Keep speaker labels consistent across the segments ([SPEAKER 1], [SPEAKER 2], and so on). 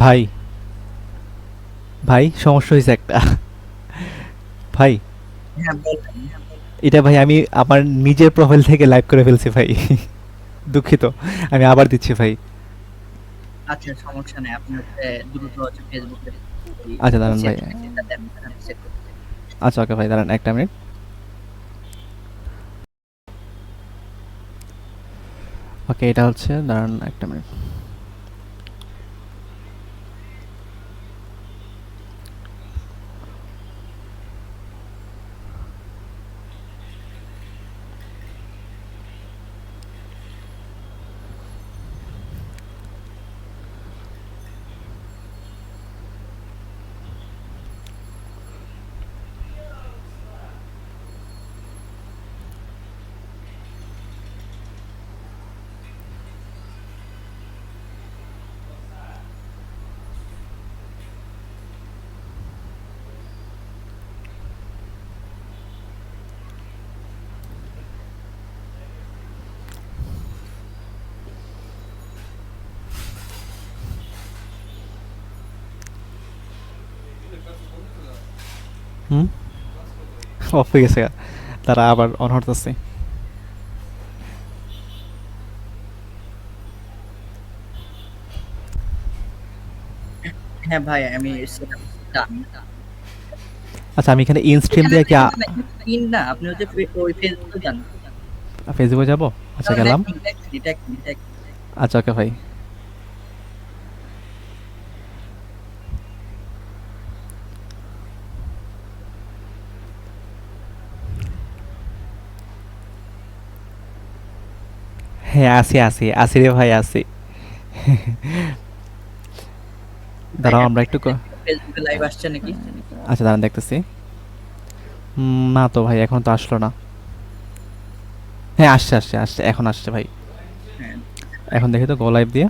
[SPEAKER 1] ভাই, ভাই সমস্যা হয়েছে একটা। ভাই,
[SPEAKER 2] হ্যাঁ, বলেন।
[SPEAKER 1] এটা ভাই আমি আমার নিজের প্রোফাইল থেকে লাইভ করে ফেলছি ভাই। দুঃখিত। আমি আবার দিচ্ছি ভাই।
[SPEAKER 2] আচ্ছা, সমস্যা নেই। আপনি দ্রুত ফেসবুকে ওই
[SPEAKER 1] আচ্ছা দাঁড়ান ভাই।
[SPEAKER 2] সেটিংস যেটাতে আপনি সেট করতে চান।
[SPEAKER 1] আচ্ছা ওকে ভাই, দাঁড়ান একটা মিনিট। ওকে, এটা হচ্ছে, দাঁড়ান একটা মিনিট। হুম, অফ হয়ে গেছে। তারা আবার অন হতেছে।
[SPEAKER 2] হ্যাঁ ভাই, আমি সেটা জানি।
[SPEAKER 1] আচ্ছা, আমি এখানে ইন স্ট্রিম
[SPEAKER 2] এখানে
[SPEAKER 1] দিয়ে
[SPEAKER 2] তো
[SPEAKER 1] কি
[SPEAKER 2] এখানে পিন না, আপনি ওই ফেসবুকে যান।
[SPEAKER 1] ফেসবুকে যাব? আচ্ছা
[SPEAKER 2] তাহলে
[SPEAKER 1] গেলাম।
[SPEAKER 2] লেখেন লেখেন লেখেন লেখেন।
[SPEAKER 1] আচ্ছা ওকে ভাই। হ্যাঁ, আসি আসি আসি রে ভাই, আসি।
[SPEAKER 2] ভাই
[SPEAKER 1] দাঁড়াও আমরা
[SPEAKER 2] এখন
[SPEAKER 1] একটু
[SPEAKER 2] ফেসবুকে লাইভ আসছে নাকি?
[SPEAKER 1] আচ্ছা দাঁড়ান দেখতেছি। না তো ভাই, এখন তো আসলো না। হ্যাঁ, আসছে আসছে আসছে, এখন আসছে ভাই।
[SPEAKER 2] হ্যাঁ
[SPEAKER 1] এখন দেখি তো গো লাইভ দিয়ে।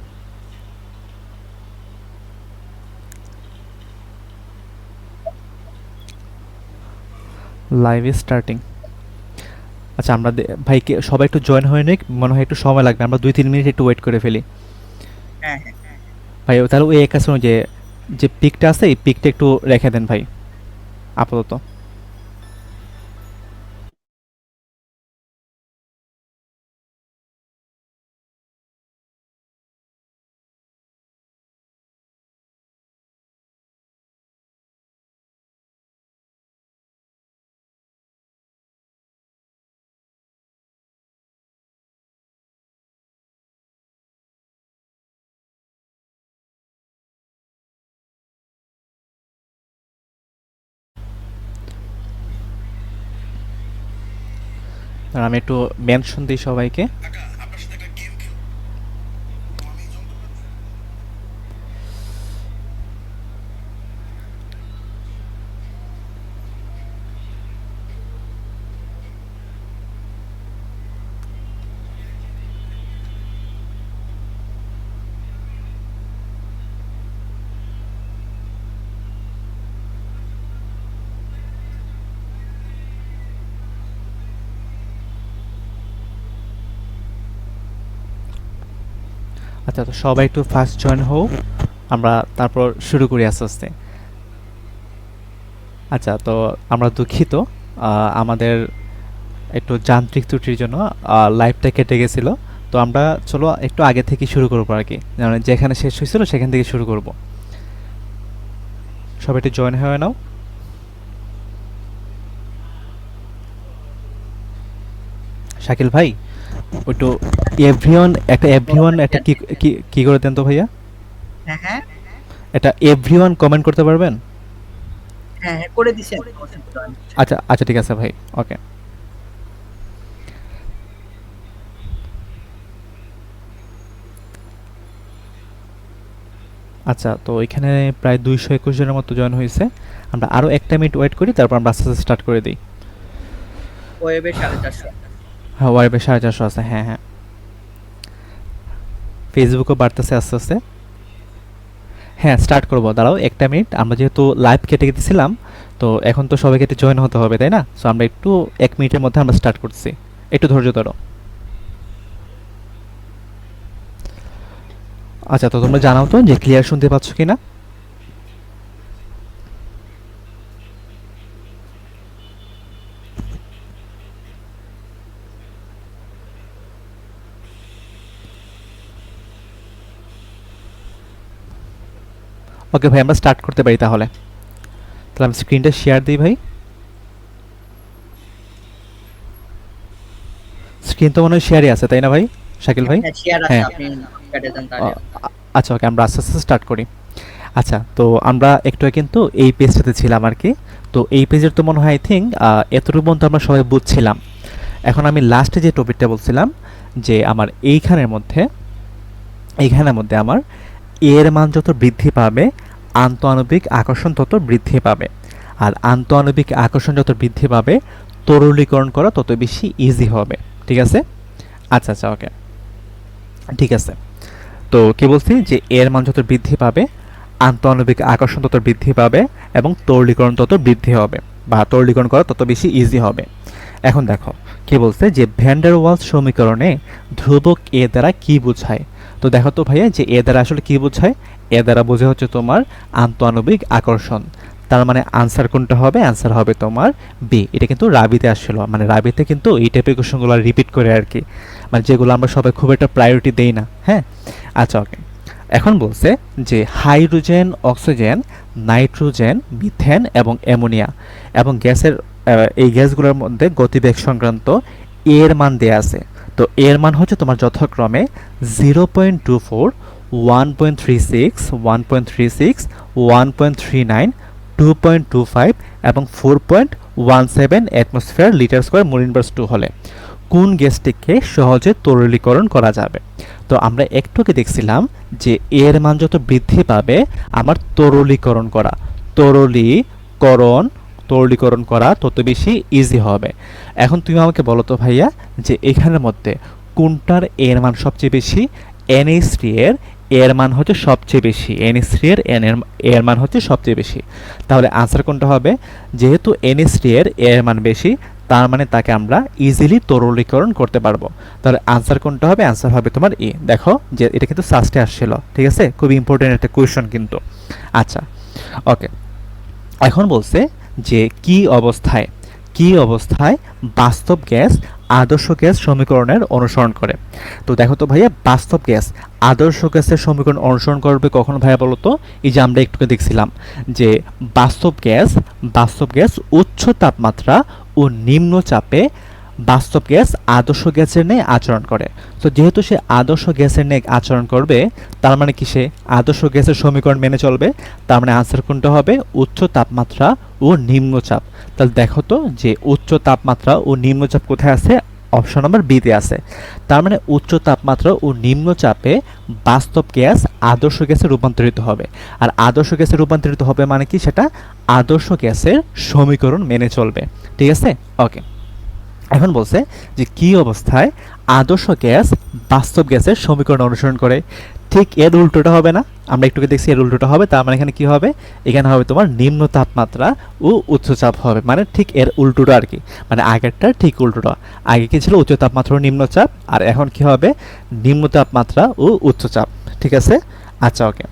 [SPEAKER 1] Live is starting. আচ্ছা আমরা ভাই সবাই একটু জয়েন হয়ে নিক, মনে হয় একটু সময় লাগবে, আমরা 2-3 মিনিট একটু ওয়েট করে ফেলি।
[SPEAKER 2] হ্যাঁ হ্যাঁ।
[SPEAKER 1] ভাই তাহলে ওই এক আছে যে যে পিকটা আছে, এই পিকটা একটু রেখে দেন ভাই আপাতত। আর আমি একটু মেনশন দিই সবাইকে। আচ্ছা, তো সবাই একটু ফার্স্ট জয়েন হোক, আমরা তারপর শুরু করি আস্তে আস্তে। আচ্ছা, তো আমরা দুঃখিত, আমাদের একটু যান্ত্রিক ত্রুটির জন্য লাইভটা কেটে গেছিলো। তো আমরা চলো একটু আগে থেকে শুরু করবো আর কি, মানে যেখানে শেষ হয়েছিল সেখান থেকে শুরু করব। সবাই একটু জয়েন হয়ে নাও। শাকিল ভাই, একটু এভরিওয়ান একটা কি কি কি করে দেন তো ভাইয়া।
[SPEAKER 2] হ্যাঁ হ্যাঁ
[SPEAKER 1] এটা এভরিওয়ান কমেন্ট করতে পারবেন?
[SPEAKER 2] হ্যাঁ হ্যাঁ, করে দিছি আমি আমার সাথে join হচ্ছে।
[SPEAKER 1] আচ্ছা আচ্ছা, ঠিক আছে ভাই। ওকে। আচ্ছা, তো এখানে প্রায় 221 জনের মতো জয়েন হয়েছে। আমরা আরও একটা মিনিট ওয়েট করি, তারপর আমরা আস্তে আস্তে স্টার্ট করে দিই।
[SPEAKER 2] ওয়েবে 450।
[SPEAKER 1] হ্যাঁ, ওয়াইবে 450 আছে, হ্যাঁ হ্যাঁ। ফেসবুকও বাড়তেছে আস্তে আস্তে। হ্যাঁ, স্টার্ট করবো, দাঁড়াও একটা মিনিট। আমরা যেহেতু লাইভ কেটে গেছিলাম, তো এখন তো সবাইকে একটু জয়েন হতে হবে, তাই না? সো আমরা একটু 1 মিনিটের মধ্যে আমরা স্টার্ট করছি। একটু ধৈর্য ধরো। আচ্ছা, তো তোমরা জানাও তো যে ক্লিয়ার শুনতে পাচ্ছ কিনা। ওকে ভাই, আমরা স্টার্ট করতে পারি তাহলে। তাহলে আমি স্ক্রিনটা শেয়ার দিই ভাই। স্ক্রিন তো মনে হয় শেয়ারই আছে, তাই না ভাই শাকিল ভাই?
[SPEAKER 2] হ্যাঁ, শেয়ার আছে,
[SPEAKER 1] হ্যাঁ।
[SPEAKER 2] আপনি কেটে দেন তাহলে।
[SPEAKER 1] আচ্ছা ওকে, আমরা আস্তে আস্তে স্টার্ট করি। আচ্ছা, তো আমরা একটু আগে কিন্তু এই পেজটাতে ছিলাম আর কি। তো এই পেজের তো মনে হয় আই থিঙ্ক এতটুকু পর্যন্ত আমরা সবাই বুঝছিলাম। এখন আমি লাস্টে যে টপিকটা বলছিলাম যে আমার এইখানের মধ্যে আমার এর মান যত বৃদ্ধি পাবে আন্তঃআণবিক আকর্ষণ তত বৃদ্ধি পাবে, আর আন্তঃআণবিক আকর্ষণ যত বৃদ্ধি পাবে তরলীকরণ করা তত বেশি ইজি হবে। ঠিক আছে? আচ্ছা আচ্ছা ওকে, ঠিক আছে। তো কি বলছি যে এর মান যত বৃদ্ধি পাবে আন্তঃআণবিক আকর্ষণ তত বৃদ্ধি পাবে এবং তরলীকরণ তত বৃদ্ধি হবে, বা তরলীকরণ করা তত বেশি ইজি হবে। এখন দেখো কি বলছে যে ভ্যান ডার ওয়ালস সমীকরণে ধ্রুবক এ দ্বারা কি বোঝায়। তো দেখো তো ভাইয়া যে এ দ্বারা আসলে কি বোঝায়। এ দ্বারা বোঝা হচ্ছে তোমার আন্তঃআণবিক আকর্ষণ। তার মানে আনসার কোনটা হবে? আনসার হবে তোমার বি। এটা কিন্তু রাবিতে আসছিল, মানে রাবিতে কিন্তু এই টাইপের কোশ্চেনগুলো রিপিট করে আর কি, মানে যেগুলো আমরা সবাই খুব একটা প্রায়োরিটি দেই না। হ্যাঁ, আচ্ছা ওকে। এখন বলছে যে হাইড্রোজেন, অক্সিজেন, নাইট্রোজেন, মিথেন এবং অ্যামোনিয়া এবং গ্যাসের এই গ্যাসগুলোর মধ্যে গতিবেগ সংক্রান্ত এর মান দেয়া আছে। তো এর মান হচ্ছে তোমার যথাক্রমে 0.24, 1.36, 1.36, 1.39, 2.25 এবং 4.17 atmosphere litre square mole inverse 2 হলে কোন গ্যাসটিকে সহজে তরলীকরণ করা যাবে। তো আমরা একটুকে দেখছিলাম যে এর মান যত বৃদ্ধি পাবে আমার তরলীকরণ করা তত বেশি ইজি হবে। এখন তুমি আমাকে বলো তো ভাইয়া যে এখানের মধ্যে কোনটার এর মান সবচেয়ে বেশি? NH3 এর মান হচ্ছে সবচেয়ে বেশি, NH3 এর মান হচ্ছে সবচেয়ে বেশি। তাহলে আনসার কোনটা হবে? যেহেতু NH3 এর মান বেশি, তার মানে তাকে আমরা ইজিলি তরলীকরণ করতে পারবো। তাহলে আনসার কোনটা হবে? আনসার হবে তোমার এ। দেখো যে এটা কিন্তু সাস্টে আসছিল, ঠিক আছে? খুবই ইম্পর্টেন্ট একটা কোয়েশ্চন কিন্তু। আচ্ছা ওকে, এখন বলছে যে কি অবস্থায় বাস্তব গ্যাস আদর্শ গ্যাস সমীকরণের অনুসরণ করে। তো দেখো তো ভাইয়া, বাস্তব গ্যাস আদর্শ গ্যাসের সমীকরণ অনুসরণ করবে কখন ভাইয়া বলো তো? এই যে আমরা একটু দেখছিলাম যে বাস্তব গ্যাস উচ্চ তাপমাত্রা ও নিম্ন চাপে বাস্তব গ্যাস আদর্শ গ্যাসের ন্যায় আচরণ করে। তো যেহেতু সে আদর্শ গ্যাসের ন্যায় আচরণ করবে, তার মানে কি সে আদর্শ গ্যাসের সমীকরণ মেনে চলবে। তার মানে আনসার কোনটা হবে? উচ্চ তাপমাত্রা ও নিম্নচাপ। তাহলে দেখো তো যে উচ্চ তাপমাত্রা ও নিম্নচাপ কোথায় আছে? অপশন নম্বর বিতে আছে। তার মানে উচ্চ তাপমাত্রা ও নিম্নচাপে বাস্তব গ্যাস আদর্শ গ্যাসে রূপান্তরিত হবে। আর আদর্শ গ্যাসে রূপান্তরিত হবে মানে কি? সেটা আদর্শ গ্যাসের সমীকরণ মেনে চলবে। ঠিক আছে? ওকে, এখন বলছে যে কি অবস্থায় আদর্শ গ্যাস বাস্তব গ্যাসের সমীকরণ অনুসরণ করে। ঠিক এর উল্টোটা হবে না? আমরা একটুকে দেখছি এর উল্টোটা হবে। তার মানে এখানে কি হবে? এখানে হবে তোমার নিম্ন তাপমাত্রা ও উচ্চ চাপ হবে, মানে ঠিক এর উল্টোটা আর কি, মানে আগেরটা ঠিক উল্টোটা। আগে কি ছিল? উচ্চ তাপমাত্রা ও নিম্ন চাপ, আর এখন কি হবে? নিম্ন তাপমাত্রা ও উচ্চ চাপ। ঠিক আছে? আচ্ছা ওকে,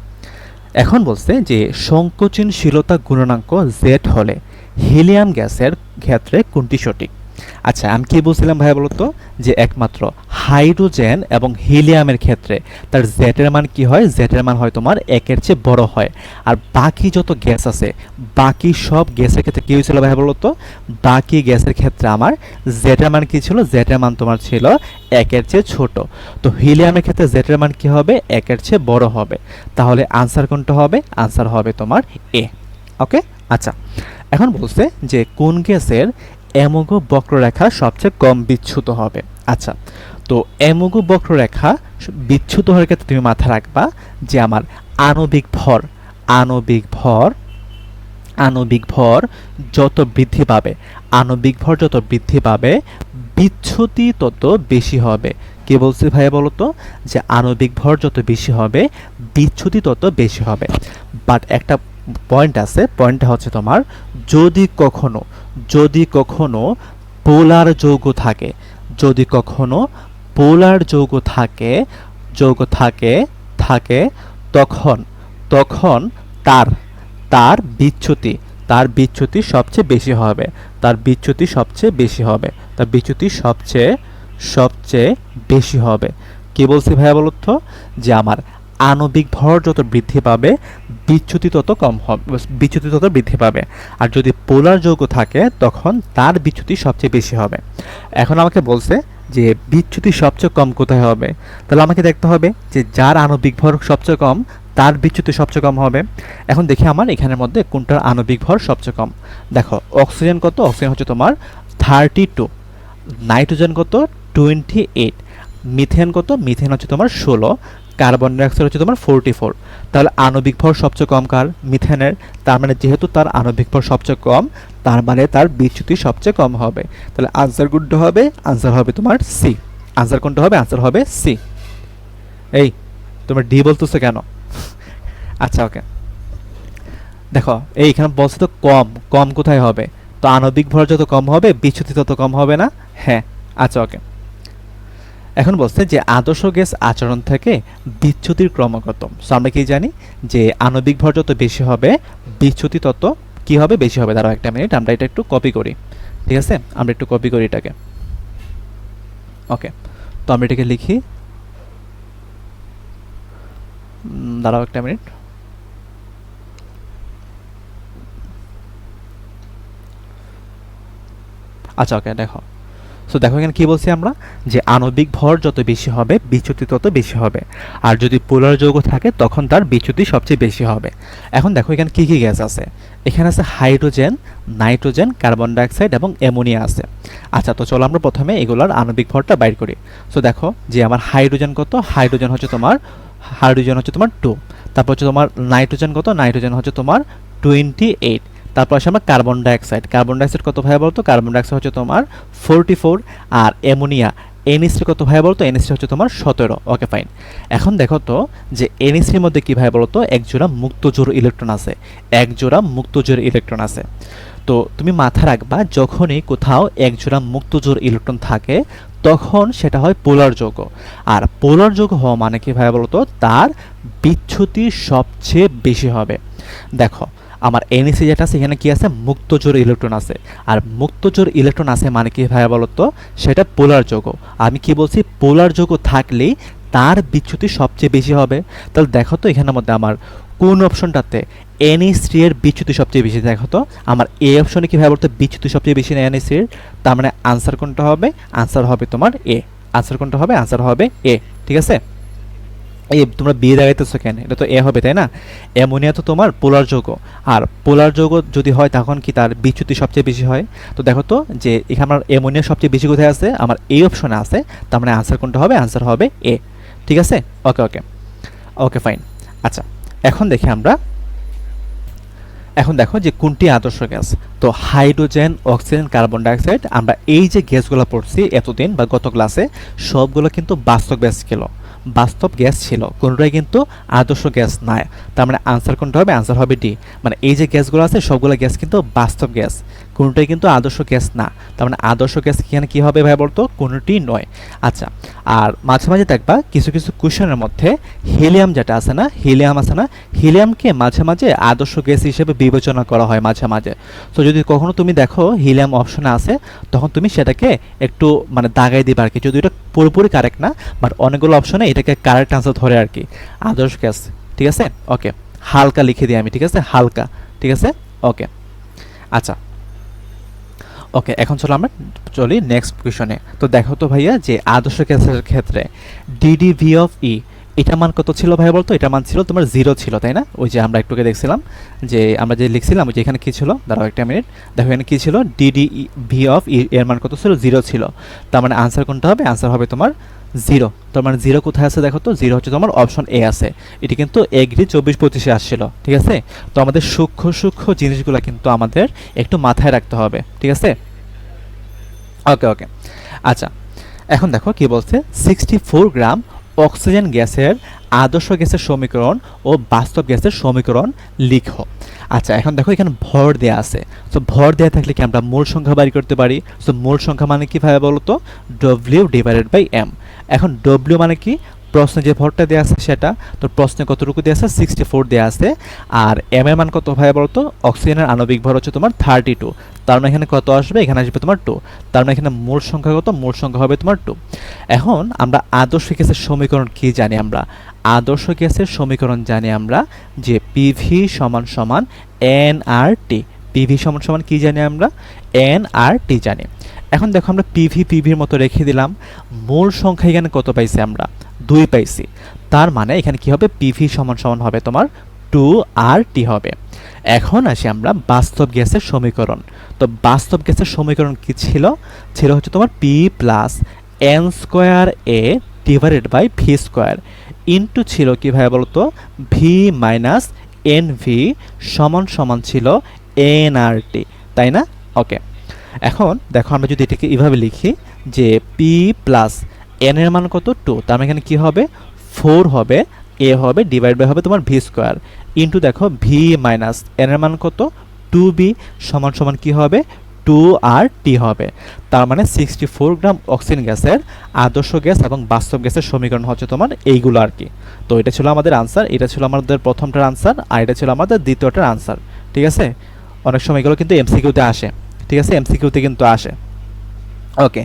[SPEAKER 1] এখন বলছে যে সংকোচনশীলতা গুণাঙ্ক জেড হলে হিলিয়াম গ্যাসের ক্ষেত্রে কোনটি সঠিক। আচ্ছা, আমি কি বলছিলাম ভাইয়া বলতো যে একমাত্র হাইড্রোজেন এবং হিলিয়ামের ক্ষেত্রে তার জেটের মান কি হয়? জেটের মান হয় তোমার একের চেয়ে বড় হয়। আর বাকি যত গ্যাস আছে, বাকি সব গ্যাসের ক্ষেত্রে কি হয়েছিল ভাইয়া বলতো? বাকি গ্যাসের ক্ষেত্রে আমার জেটের মান কি ছিল? জেটের মান তোমার ছিল একের চেয়ে ছোট। তো হিলিয়ামের ক্ষেত্রে জেটের মান কি হবে? একের চেয়ে বড় হবে। তাহলে আনসার কোনটা হবে? আনসার হবে তোমার এ। ওকে, আচ্ছা, এখন বলছে যে কোন গ্যাসের অ্যামোগো বক্ররেখা সবচেয়ে কম বিচ্যুত হবে। আচ্ছা, তো অ্যামোগো বক্ররেখা বিচ্যুত হওয়ার ক্ষেত্রে তুমি মাথায় রাখবা যে আমার আণবিক ভর যত বৃদ্ধি পাবে বিচ্যুতি তত বেশি হবে। কে বলছে ভাইয়া বলো তো? যে আণবিক ভর যত বেশি হবে বিচ্যুতি তত বেশি হবে। বাট একটা পয়েন্ট আছে, পয়েন্টটা হচ্ছে তোমার যদি কখনো পোলার যৌগ থাকে থাকে তখন তখন তার তার বিচ্যুতি তার বিচ্যুতি সবচেয়ে বেশি হবে, তার বিচ্যুতি সবচেয়ে বেশি হবে, তার বিচ্যুতি সবচেয়ে সবচেয়ে বেশি হবে। কি বলছি ভাইয়া বলো তো, যে আমার আণবিক ভর যত বৃদ্ধি পাবে বিচ্যুতি তত কম হবে, বিচ্যুতি তত বৃদ্ধি পাবে। আর যদি পোলার যৌগ থাকে তখন তার বিচ্যুতি সবচেয়ে বেশি হবে। এখন আমাকে বলছে যে বিচ্যুতি সবচেয়ে কম কোথায় হবে, তাহলে আমাকে দেখতে হবে যে যার আণবিক ভর সবচেয়ে কম তার বিচ্যুতি সবচেয়ে কম হবে। এখন দেখি আমার এখানের মধ্যে কোনটার আণবিক ভর সবচেয়ে কম। দেখো অক্সিজেন কত, অক্সিজেন হচ্ছে তোমার 32, নাইট্রোজেন কত 28, মিথেন কত, মিথেন হচ্ছে তোমার 16, কার্বন ডাইঅক্সাইড হচ্ছে তোমার 44। তাহলে আণবিক ভর সবচেয়ে কম কার, মিথেনের। তার মানে যেহেতু তার আণবিক ভর সবচেয়ে কম তার মানে তার বিচ্যুতি সবচেয়ে কম হবে। তাহলে আনসার কোনটা হবে, আনসার হবে তোমার সি। আনসার কোনটা হবে, আনসার হবে সি। এই তোমরা ডি বলতেছো কেন? আচ্ছা ওকে, দেখো এইখানে বলছে তো কম, কম কোথায় হবে, তো আণবিক ভর যত কম হবে বিচ্যুতি তত কম হবে না? হ্যাঁ। আচ্ছা ওকে, এখন বলছে যে আদর্শ গ্যাস আচরণ থেকে বিচ্যুতির ক্রম কত। সো আমরা কি জানি যে আণবিক ভর যত বেশি হবে বিচ্যুতি তত কি হবে, বেশি হবে। দাঁড়াও একটা মিনিট, আমরা এটা একটু কপি করি, ঠিক আছে? আমরা একটু কপি করি এটাকে। ওকে, তো আমরা এটাকে লিখি, দাঁড়াও একটা মিনিট। আচ্ছা ওকে, দেখো সো দেখো এখানে কি বলছি আমরা, যে আণবিক ভর যত বেশি হবে বিচ্যুতি তত বেশি হবে, আর যদি পোলার যৌগ থাকে তখন তার বিচ্যুতি সবচেয়ে বেশি হবে। এখন দেখো এখানে কি কি গ্যাস আছে, এখানে আছে হাইড্রোজেন, নাইট্রোজেন, কার্বন ডাইঅক্সাইড এবং অ্যামোনিয়া আছে। আচ্ছা তো চলো আমরা প্রথমে এগুলোর আণবিক ভরটা বাইর করি। সো দেখো যে আমার হাইড্রোজেন কত, হাইড্রোজেন হচ্ছে তোমার 2, তারপর হচ্ছে তোমার নাইট্রোজেন কত, নাইট্রোজেন হচ্ছে তোমার 28, তারপর আসে আমার কার্বন ডাইঅক্সাইড, কার্বন ডাইঅক্সাইড কত ভাই বলতো, কার্বন ডাইঅক্সাইড হচ্ছে তোমার 44, আর অ্যামোনিয়া এনএসি কত ভাই বলতো, এনএসি হচ্ছে তোমার 17। Okay fine. এখন দেখো তো যে এনএসির মধ্যে কি ভাই বলতো, এক জোড়া মুক্ত জোড় ইলেকট্রন আছে, এক জোড়া মুক্ত জোড় ইলেকট্রন আছে। তো তুমি মাথা রাখবা যখনই কোথাও এক জোড়া মুক্ত জোড় ইলেকট্রন থাকে তখন সেটা হয় পোলার যৌগ। আর পোলার যৌগ হওয়া মানে কি ভাই বলতো, তার বিচ্যুতি সবচেয়ে বেশি হবে। দেখো আমার এনএসি যেটা আছে এখানে কি আছে, মুক্তজোড় ইলেকট্রন আছে, আর মুক্তজোড় ইলেকট্রন আছে মানে কি ভাইয়া বলতো, সেটা পোলার যৌগ। আমি কি বলছি, পোলার যৌগ থাকলেই তার বিচ্যুতি সবচেয়ে বেশি হবে। তাহলে দেখো তো এখানের মধ্যে আমার কোন অপশনটাতে এনএসি এর বিচ্যুতি সবচেয়ে বেশি, দেখো তো আমার এ অপশনে কি ভাইয়া বলতো বিচ্যুতি সবচেয়ে বেশি না এনএসি এর, তার মানে আনসার কোনটা হবে, আনসার হবে তোমার এ। আনসার কোনটা হবে, আনসার হবে এ। ঠিক আছে, এই তোমরা বি দেখাইতেছো কেন, এটা তো এ হবে তাই না? অ্যামোনিয়া তো তোমার পোলার যৌগ, আর পোলার যৌগ যদি হয় তখন কি তার বিচ্যুতি সবচেয়ে বেশি হয়। তো দেখো তো যে এখানে আমার অ্যামোনিয়া সবচেয়ে বেশি কোথায় আছে, আমার এই অপশনে আছে, তার মানে আনসার কোনটা হবে, আনসার হবে এ। ঠিক আছে, ওকে ওকে ওকে ফাইন। আচ্ছা এখন দেখি আমরা, এখন দেখো যে কোনটি আদর্শ গ্যাস। তো হাইড্রোজেন, অক্সিজেন, কার্বন ডাইঅক্সাইড, আমরা এই যে গ্যাসগুলো পড়ছি এতদিন বা গত ক্লাসে, সবগুলো কিন্তু বাস্তব গ্যাস ছিল, বাস্তব গ্যাস ছিল, কোনোটাই কিন্তু আদর্শ গ্যাস নয়। তার মানে আনসার কোনটা হবে, আনসার হবে ডি। মানে এই যে গ্যাসগুলো আছে সবগুলো গ্যাস কিন্তু বাস্তব গ্যাস, কোনোটাই কিন্তু আদর্শ গ্যাস না। তার মানে আদর্শ গ্যাস এখানে কী হবে ভাই বলতো, কোনোটি নয়। আচ্ছা, আর মাঝে মাঝে দেখবা কিছু কিছু কোশ্চেনের মধ্যে হিলিয়াম যেটা আছে না, হিলিয়াম আছে না, হিলিয়ামকে মাঝে মাঝে আদর্শ গ্যাস হিসেবে বিবেচনা করা হয় মাঝে মাঝে। তো যদি কখনো তুমি দেখো হিলিয়াম অপশনে আছে তখন তুমি সেটাকে একটু মানে দাগাই দিবে আর কি, যদি এটা পুরোপুরি কারেক্ট না, বাট অনেকগুলো অপশনে এটাকে কারেক্ট আনসার ধরে আর কি, আদর্শ গ্যাস। ঠিক আছে, ওকে হালকা লিখে দিই আমি, ঠিক আছে হালকা, ঠিক আছে ওকে। আচ্ছা ওকে, এখন চলো আমরা চলি নেক্সট কোয়েশনে। তো দেখো তো ভাইয়া যে আদর্শ গ্যাসের ক্ষেত্রে ডিডিভি অফ ই, এটা মান কত ছিল ভাইয়া বলতো, এটা মান ছিল তোমার 0 ছিল তাই না? ওই যে আমরা একটুকে দেখছিলাম যে আমরা যে লিখছিলাম ওই যে এখানে কী ছিল, দাঁড়াও একটা মিনিট, দেখো এখানে কী ছিল, ডিডিভি অফ ই এর মান কত ছিল, 0 ছিল। তার মানে আনসার কোনটা হবে, আনসার হবে তোমার 0। তার মানে 0 কোথায় আছে দেখো তো, 0 হচ্ছে তোমার অপশন এ আছে, এটি কিন্তু এগ্রি 24-25-এ আসছিল। ঠিক আছে, তো আমাদের সূক্ষ্ম সূক্ষ্ম জিনিসগুলো কিন্তু আমাদের একটু মাথায় রাখতে হবে। ঠিক আছে, ওকে ওকে। আচ্ছা এখন দেখো কি বলছে, 64 গ্রাম অক্সিজেন গ্যাসের আদর্শ গ্যাসের সমীকরণ ও বাস্তব গ্যাসের সমীকরণ লিখো। আচ্ছা এখন দেখো এখানে ভর দেয়া আছে, তো ভর দেয়া থাকলে কি আমরা মূল সংখ্যা বাড়ি করতে পারি। তো মূল সংখ্যা মানে কি ভাবে বলো তো, ডব্লিউ ডিভাইডেড বাই এম। এখন ডব্লিউ মানে কি, প্রশ্নে যে ভরটা দেওয়া আছে সেটা, তো প্রশ্নে কতটুকু দেওয়া আছে 64 দেওয়া আছে। আর এম এর মান কত ভাইয়া বলতো, অক্সিজেনের আণবিক ভর হচ্ছে তোমার 32, তার মানে এখানে কত আসবে, এখানে আসবে তোমার 2, তার মানে এখানে মূল সংখ্যা কত, মূল সংখ্যা হবে তোমার 2। এখন আমরা আদর্শ গ্যাসের সমীকরণ কি জানি, আমরা আদর্শ গ্যাসের সমীকরণ জানি আমরা যে পিভি সমান সমান এনআরটি। পিভি সমান সমান কি জানি আমরা, এনআরটি জানি। এখন দেখো আমরা পিভির মতো রেখে দিলাম, মূল সংখ্যা এখানে কত পাইছি আমরা, 2 পাইছি, তার মানে এখানে কি হবে, পিভি সমান সমান হবে তোমার 2RT হবে। এখন আসি আমরা বাস্তব গ্যাসের সমীকরণ। তো বাস্তব গ্যাসের সমীকরণ কি ছিল, ছিল হচ্ছে তোমার P plus N square A divided by V square into ছিল কি ভাই বলতো, ভি মাইনাস এন ভি সমান সমান ছিল এনআরটি, তাই না? ওকে, এখন দেখো আমরা যদি এটাকে এইভাবে লিখি যে পি প্লাস এন এর মান কত 2, তার মানে এখানে কি হবে 4 হবে, এ হবে ডিভাইড বাই হবে তোমার ভি স্কোয়ার ইন্টু দেখো ভি মাইনাস এন এর মান কত 2b সমান সমান কি হবে 2RT হবে। তার মানে 64 গ্রাম অক্সিজেন গ্যাসের আদর্শ গ্যাস এবং বাস্তব গ্যাসের সমীকরণ হচ্ছে তোমার এইগুলো আর কি। তো এটা ছিল আমাদের আনসার, এটা ছিল আমাদের প্রথমটার আনসার, আর এটা ছিল আমাদের দ্বিতীয়টার আনসার। ঠিক আছে, অনেক সময় এগুলো কিন্তু এমসিকিউতে আসে, ঠিক আছে, এমসিকিউতে কিন্তু আসে। ওকে,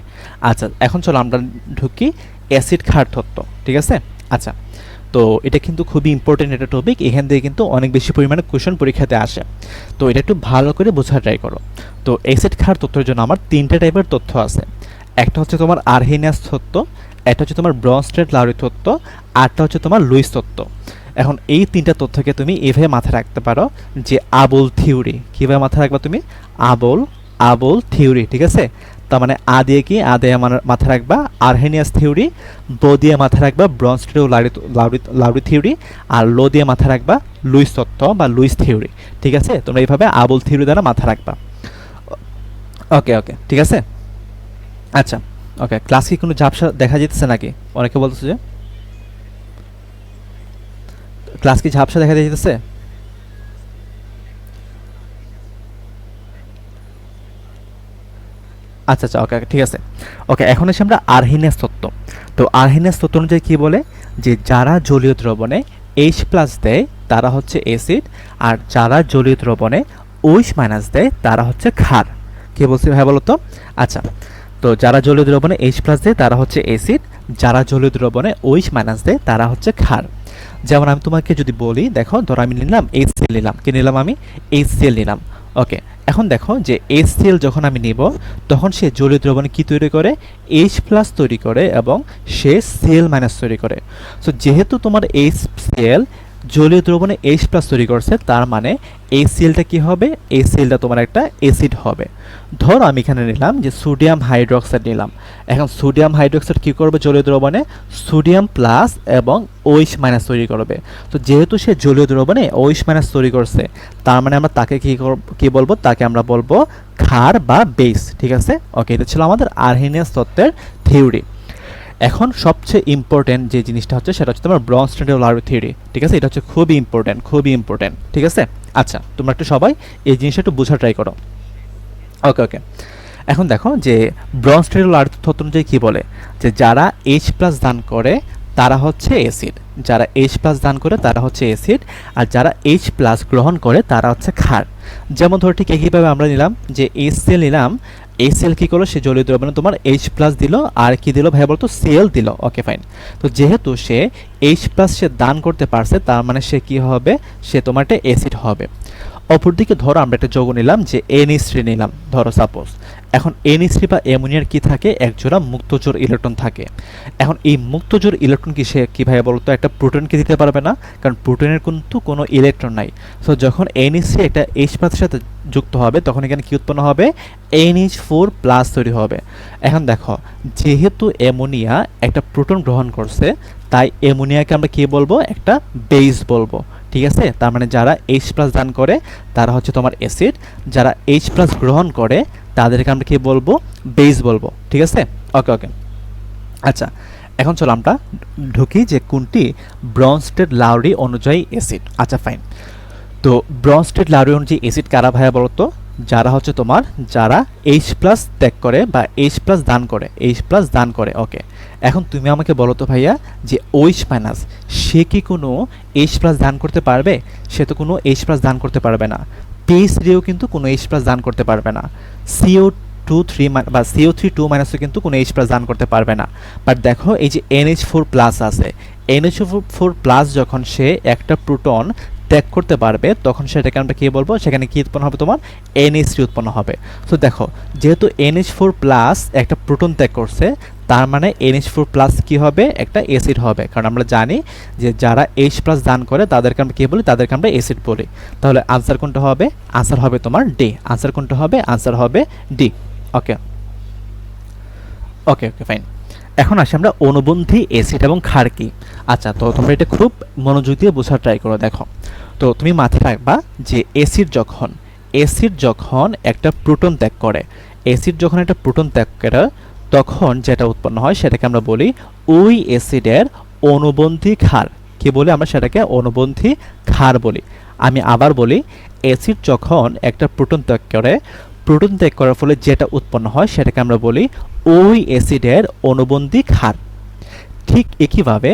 [SPEAKER 1] আচ্ছা এখন চলো আমরা ঢুকি অ্যাসিড ক্ষার তত্ত্ব। ঠিক আছে, আচ্ছা তো এটা কিন্তু খুবই ইম্পর্টেন্ট একটা টপিক, এখান থেকে কিন্তু অনেক বেশি পরিমাণে কোয়েশ্চেন পরীক্ষাতে আসে, তো এটা একটু ভালো করে বোঝার ট্রাই করো। তো অ্যাসিড ক্ষার তত্ত্বের জন্য আমার 3টা টাইপের তথ্য আছে, একটা হচ্ছে তোমার আরহেনিয়াস তত্ত্ব, একটা হচ্ছে তোমার ব্রনস্টেড-লাউরি তত্ত্ব, আরটা হচ্ছে তোমার লুইস তত্ত্ব। এখন এই 3টা তথ্যকে তুমি এভাবে মাথায় রাখতে পারো যে আবল থিওরি। কীভাবে মাথায় রাখবা তুমি, আবল থিওরি। ঠিক আছে, তার মানে আ দিয়ে কি, আ দিয়ে আমার মাথায় রাখবা আরহেনিয়াস থিওরি, ব দিয়ে মাথায় রাখবা ব্রনস্টেড ও লাউরি থিওরি, আর লো দিয়ে মাথায় রাখবা লুইস তত্ত্ব বা লুইস থিওরি। ঠিক আছে, তোমরা এইভাবে আবল থিওরি দ্বারা মাথায় রাখবা। ওকে ওকে, ঠিক আছে, আচ্ছা ওকে। ক্লাস কি কোনো ঝাপসা দেখা যেতেছে নাকি, অনেকে বলতেছে যে ক্লাস কি ঝাপসা দেখা যেতেছে? আচ্ছা আচ্ছা, ওকে ঠিক আছে। ওকে, এখন এসে আমরা আরহেনিয়াস তত্ত্ব। তো আরহেনিয়াস তত্ত্ব অনুযায়ী কী বলে যে যারা জলীয় দ্রবণে H+ দেয় তারা হচ্ছে অ্যাসিড, আর যারা জলীয় দ্রবণে OH- দেয় তারা হচ্ছে ক্ষার। কে বলছি ভাই বলো তো? আচ্ছা, তো যারা জলীয় দ্রবণে H+ দেয় তারা হচ্ছে অ্যাসিড, যারা জলীয় দ্রবণে OH- দেয় তারা হচ্ছে ক্ষার। যেমন আমি তোমাকে যদি বলি, দেখো ধরো আমি নিলাম HCl, নিলাম কি নিলাম, আমি HCl নিলাম। ওকে, এখন দেখো যে HCl যখন আমি নিব তখন সে জলীয় দ্রবণে কি তৈরি করে, H+ তৈরি করে এবং সে Cl- তৈরি করে। সো যেহেতু তোমার HCl জলীয় দ্রবণে H+ তৈরি করছে, তার মানে HClটা কি হবে, HClটা তোমার একটা অ্যাসিড হবে। ধরো আমি এখানে নিলাম যে সোডিয়াম হাইড্রোক্সাইড নিলাম, এখন সোডিয়াম হাইড্রোক্সাইড কি করবে জলীয় দ্রবণে, সোডিয়াম প্লাস এবং OH- তৈরি করবে। তো যেহেতু সে জলীয় দ্রবণে OH- তৈরি করছে, তার মানে আমরা তাকে কি বলবো, তাকে আমরা বলবো ক্ষার বা বেস। ঠিক আছে, ওকে, এটা ছিল আমাদের আরহেনিয়াস তত্ত্বের থিওরি। এখন সবচেয়ে ইম্পর্টেন্ট যে জিনিসটা হচ্ছে সেটা হচ্ছে তোমার ব্রনস্টেড-লাউরি থিওরি। ঠিক আছে, এটা হচ্ছে খুবই ইম্পর্টেন্ট। ঠিক আছে, আচ্ছা তোমরা একটু সবাই এই জিনিসটা একটু বোঝার ট্রাই করো। ওকে ওকে, এখন দেখো যে ব্রনস্টেড-লাউরি তত্ত্ব অনুযায়ী কী বলে যে যারা H+ দান করে তারা হচ্ছে অ্যাসিড, যারা H+ দান করে তারা হচ্ছে অ্যাসিড, আর যারা H+ গ্রহণ করে তারা হচ্ছে ক্ষার। যেমন ধরো ঠিক একইভাবে আমরা নিলাম যে HCl নিলাম, HCl কি করলো, সে জলীয় দ্রবণে তোমার H+ দিল, আর কি দিল ভাই বলতো, Cl দিল। ওকে ফাইন, তো যেহেতু সে H+ সে দান করতে পারছে, তার মানে সে কি হবে, সে তোমার একটা অ্যাসিড হবে। অপরদিকে ধরো আমরা একটা যৌগ নিলাম যে NH3 নিলাম ধরো সাপোজ, এখন NH3 বা অ্যামোনিয়ার কি থাকে, একজোড়া মুক্তজোড় ইলেকট্রন থাকে। এখন এই মুক্তজোড় ইলেকট্রন কি সে কি ভাই বলতো একটা প্রোটনকে দিতে পারবে না, কারণ প্রোটনের কিন্তু কোনো ইলেকট্রন নাই। সো যখন NH3 একটা H+ সাথে যুক্ত হবে তখন এখানে কি উৎপন্ন হবে, NH4+ তৈরি হবে। এখন দেখো যেহেতু অ্যামোনিয়া একটা প্রোটন গ্রহণ করছে, তাই অ্যামোনিয়াকে আমরা কি বলবো, একটা বেস বলবো। ঠিক আছে, তার মানে যারা H+ দান করে তারা হচ্ছে তোমার অ্যাসিড, যারা H+ গ্রহণ করে তাদেরকে আমরা কি বলবো, বেস বলবো। ঠিক আছে, ওকে ওকে, আচ্ছা এখন চলো আমরা ঢুকি যে কোনটি ব্রনস্টেড-লাউরি অনুযায়ী অ্যাসিড। আচ্ছা ফাইন, তো ব্রনস্টেড-লাউরি অনুযায়ী অ্যাসিড কারা ভাইয়া বলো তো? যারা হচ্ছে তোমার যারা এইচ প্লাস ত্যাগ করে বা এইচ প্লাস দান করে, এইচ প্লাস দান করে। ওকে, এখন তুমি আমাকে বলো তো ভাইয়া যে ওইচ মাইনাস সে কি কোনো এইচ প্লাস দান করতে পারবে? সে তো কোনো এইচ প্লাস দান করতে পারবে না। পিএইচ3ও কিন্তু কোনো এইচ প্লাস দান করতে পারবে না। CO2 3 বা CO3 2 মাইনাসও কিন্তু কোনো এইচ প্লাস দান করতে পারবে না। বাট দেখো এই যে NH4 প্লাস আছে, NH4 প্লাস যখন সে একটা প্রোটন ত্যাগ করতে পারবে তখন সেটাকে আমরা কী বলবো? সেখানে কী উৎপন্ন হবে? তোমার NH3 উৎপন্ন হবে। তো দেখো যেহেতু NH4 প্লাস একটা প্রোটন ত্যাগ করছে, তার মানে NH4 প্লাস কী হবে? একটা অ্যাসিড হবে। কারণ আমরা জানি যে যারা H প্লাস দান করে তাদেরকে আমরা কী বলি? তাদেরকে আমরা অ্যাসিড বলি। তাহলে আনসার কোনটা হবে? আনসার হবে তোমার ডি। আনসার কোনটা হবে? আনসার হবে ডি। ওকে ওকে ওকে ফাইন। এখন আসি আমরা অণুবন্ধী অ্যাসিড এবং ক্ষার কি। আচ্ছা, তো তোমরা এটা খুব মনোযোগ দিয়ে বোঝার ট্রাই করো। দেখো, তো তুমি মাথায় রাখবা যে অ্যাসিড যখন একটা প্রোটন ত্যাগ করে, অ্যাসিড যখন একটা প্রোটন ত্যাগ করে তখন যেটা উৎপন্ন হয় সেটাকে আমরা বলি ওই অ্যাসিডের অণুবন্ধী ক্ষার। কি বলি আমরা? সেটাকে অণুবন্ধী ক্ষার বলি। আমি আবার বলি, অ্যাসিড যখন একটা প্রোটন ত্যাগ করে, প্রোটন ত্যাগ করার ফলে যেটা উৎপন্ন হয় সেটাকে আমরা বলি ওই অ্যাসিডের অণুবন্ধী ক্ষার। ঠিক একইভাবে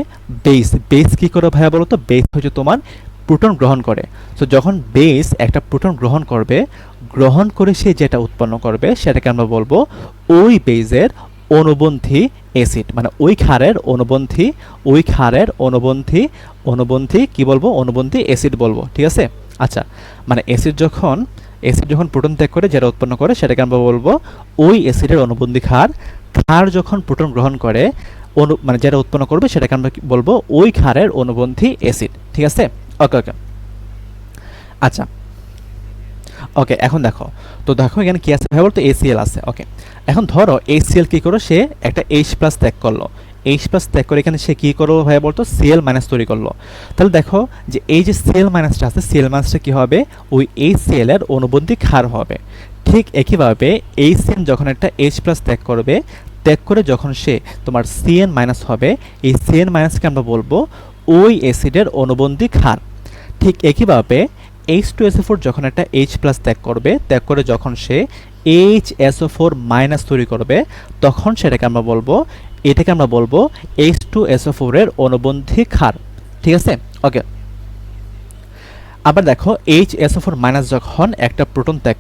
[SPEAKER 1] বেস কী করে ভাইয়া বলো তো? বেস হচ্ছে তোমার প্রোটন গ্রহণ করে। তো যখন বেস একটা প্রোটন গ্রহণ করে সে যেটা উৎপন্ন করবে সেটাকে আমরা বলবো ওই বেজের অনুবন্ধী অ্যাসিড, মানে ওই ক্ষারের অনুবন্ধী কি বলবো? অনুবন্ধী অ্যাসিড বলবো। ঠিক আছে? আচ্ছা, মানে অ্যাসিড যখন প্রোটন ত্যাগ করে যেটা উৎপন্ন করে সেটাকে আমরা বলবো ওই অ্যাসিডের অনুবন্ধী ক্ষার। ক্ষার যখন প্রোটন গ্রহণ করে মানে যেটা উৎপন্ন করবে সেটাকে আমরা বলবো ওই ক্ষারের অনুবন্ধী অ্যাসিড। ঠিক আছে? ওকে ওকে আচ্ছা ওকে, এখন দেখো, তো দেখো এখানে কি আছে ভাই বলতো? ACl আছে। ওকে, এখন ধরো ACl কি করো? সে একটা H প্লাস ত্যাগ করলো। H প্লাস ত্যাগ করে এখানে সে কি করলো ভাই বলতো? Cl মাইনাস তৈরি করলো। তাহলে দেখো যে এই যে Cl মাইনাসটা আছে, Cl মাইনাসটা কি হবে? ওই HCl এর অনুবন্ধী ক্ষার হবে। ঠিক একইভাবে HCl যখন একটা H প্লাস ত্যাগ করে যখন সে তোমার Cn মাইনাস হবে, এই Cn মাইনাসকে আমরা বলবো ওই অ্যাসিডের অনুবন্ধী ক্ষার। ঠিক একইভাবে H2SO4 যখন একটা H প্লাস ত্যাগ করে যখন সে HSO4 মাইনাস তৈরি করবে তখন এটাকে আমরা বলবো H2SO4 এর অনুবন্ধী ক্ষার। ঠিক আছে? ওকে, আবার দেখো HSO4 মাইনাস যখন একটা প্রোটন ত্যাগ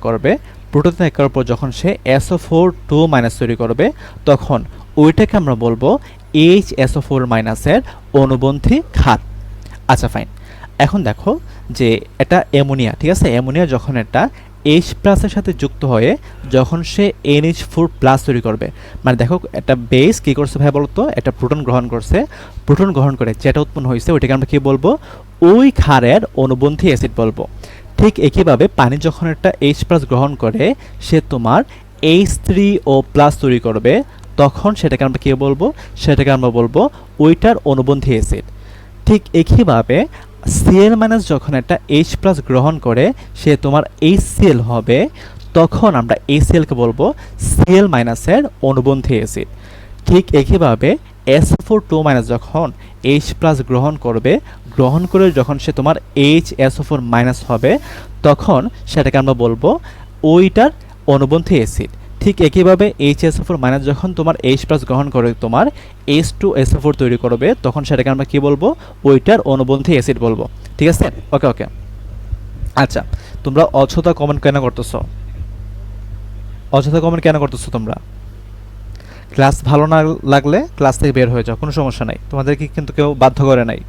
[SPEAKER 1] করার পর যখন সে SO4 2 মাইনাস তৈরি করবে তখন ওইটাকে আমরা বলবো HSO4 মাইনাসের অনুবন্ধী ক্ষার। আচ্ছা ফাইন, এখন দেখো যে এটা অ্যামোনিয়া। ঠিক আছে? অ্যামোনিয়া যখন একটা H প্লাসের সাথে যুক্ত হয়ে যখন সে NH4 প্লাস তৈরি করবে, মানে দেখো একটা বেস কী করছে ভাই বলতো? একটা প্রোটন গ্রহণ করে যেটা উৎপন্ন হয়েছে ওইটাকে আমরা কী বলবো? ওই ক্ষারের অনুবন্ধী অ্যাসিড বলবো। ঠিক একইভাবে পানি যখন একটা H প্লাস গ্রহণ করে সে তোমার H3O প্লাস তৈরি করবে তখন সেটাকে আমরা কী বলবো? সেটাকে আমরা বলবো ওইটার অনুবন্ধী অ্যাসিড। ঠিক একইভাবে Cl মাইনাস যখন একটা H প্লাস গ্রহণ করে সে তোমার HCl হবে তখন আমরা HClকে বলবো Cl মাইনাসের অনুবন্ধী অ্যাসিড। ঠিক একইভাবে SO4 2 মাইনাস যখন H প্লাস গ্রহণ করে যখন সে তোমার HSO4 মাইনাস হবে তখন সেটাকে আমরা বলবো ওইটার অনুবন্ধী অ্যাসিড। ঠিক একইভাবে HSO4 মাইনাস যখন তোমার H প্লাস গ্রহণ করে তোমার H2SO4 তৈরি করবে তখন সেটাকে আমরা কি বলবো? ওইটার অনুবন্ধী অ্যাসিড বলবো। ঠিক আছে? ওকে ওকে আচ্ছা, তোমরা অযথা কমেন্ট কেন করতেছো? তোমরা ক্লাস ভালো না লাগলে ক্লাস থেকে বের হয়ে যাও, কোনো সমস্যা নাই, তোমাদেরকে কিন্তু কেউ বাধ্য করে নাই।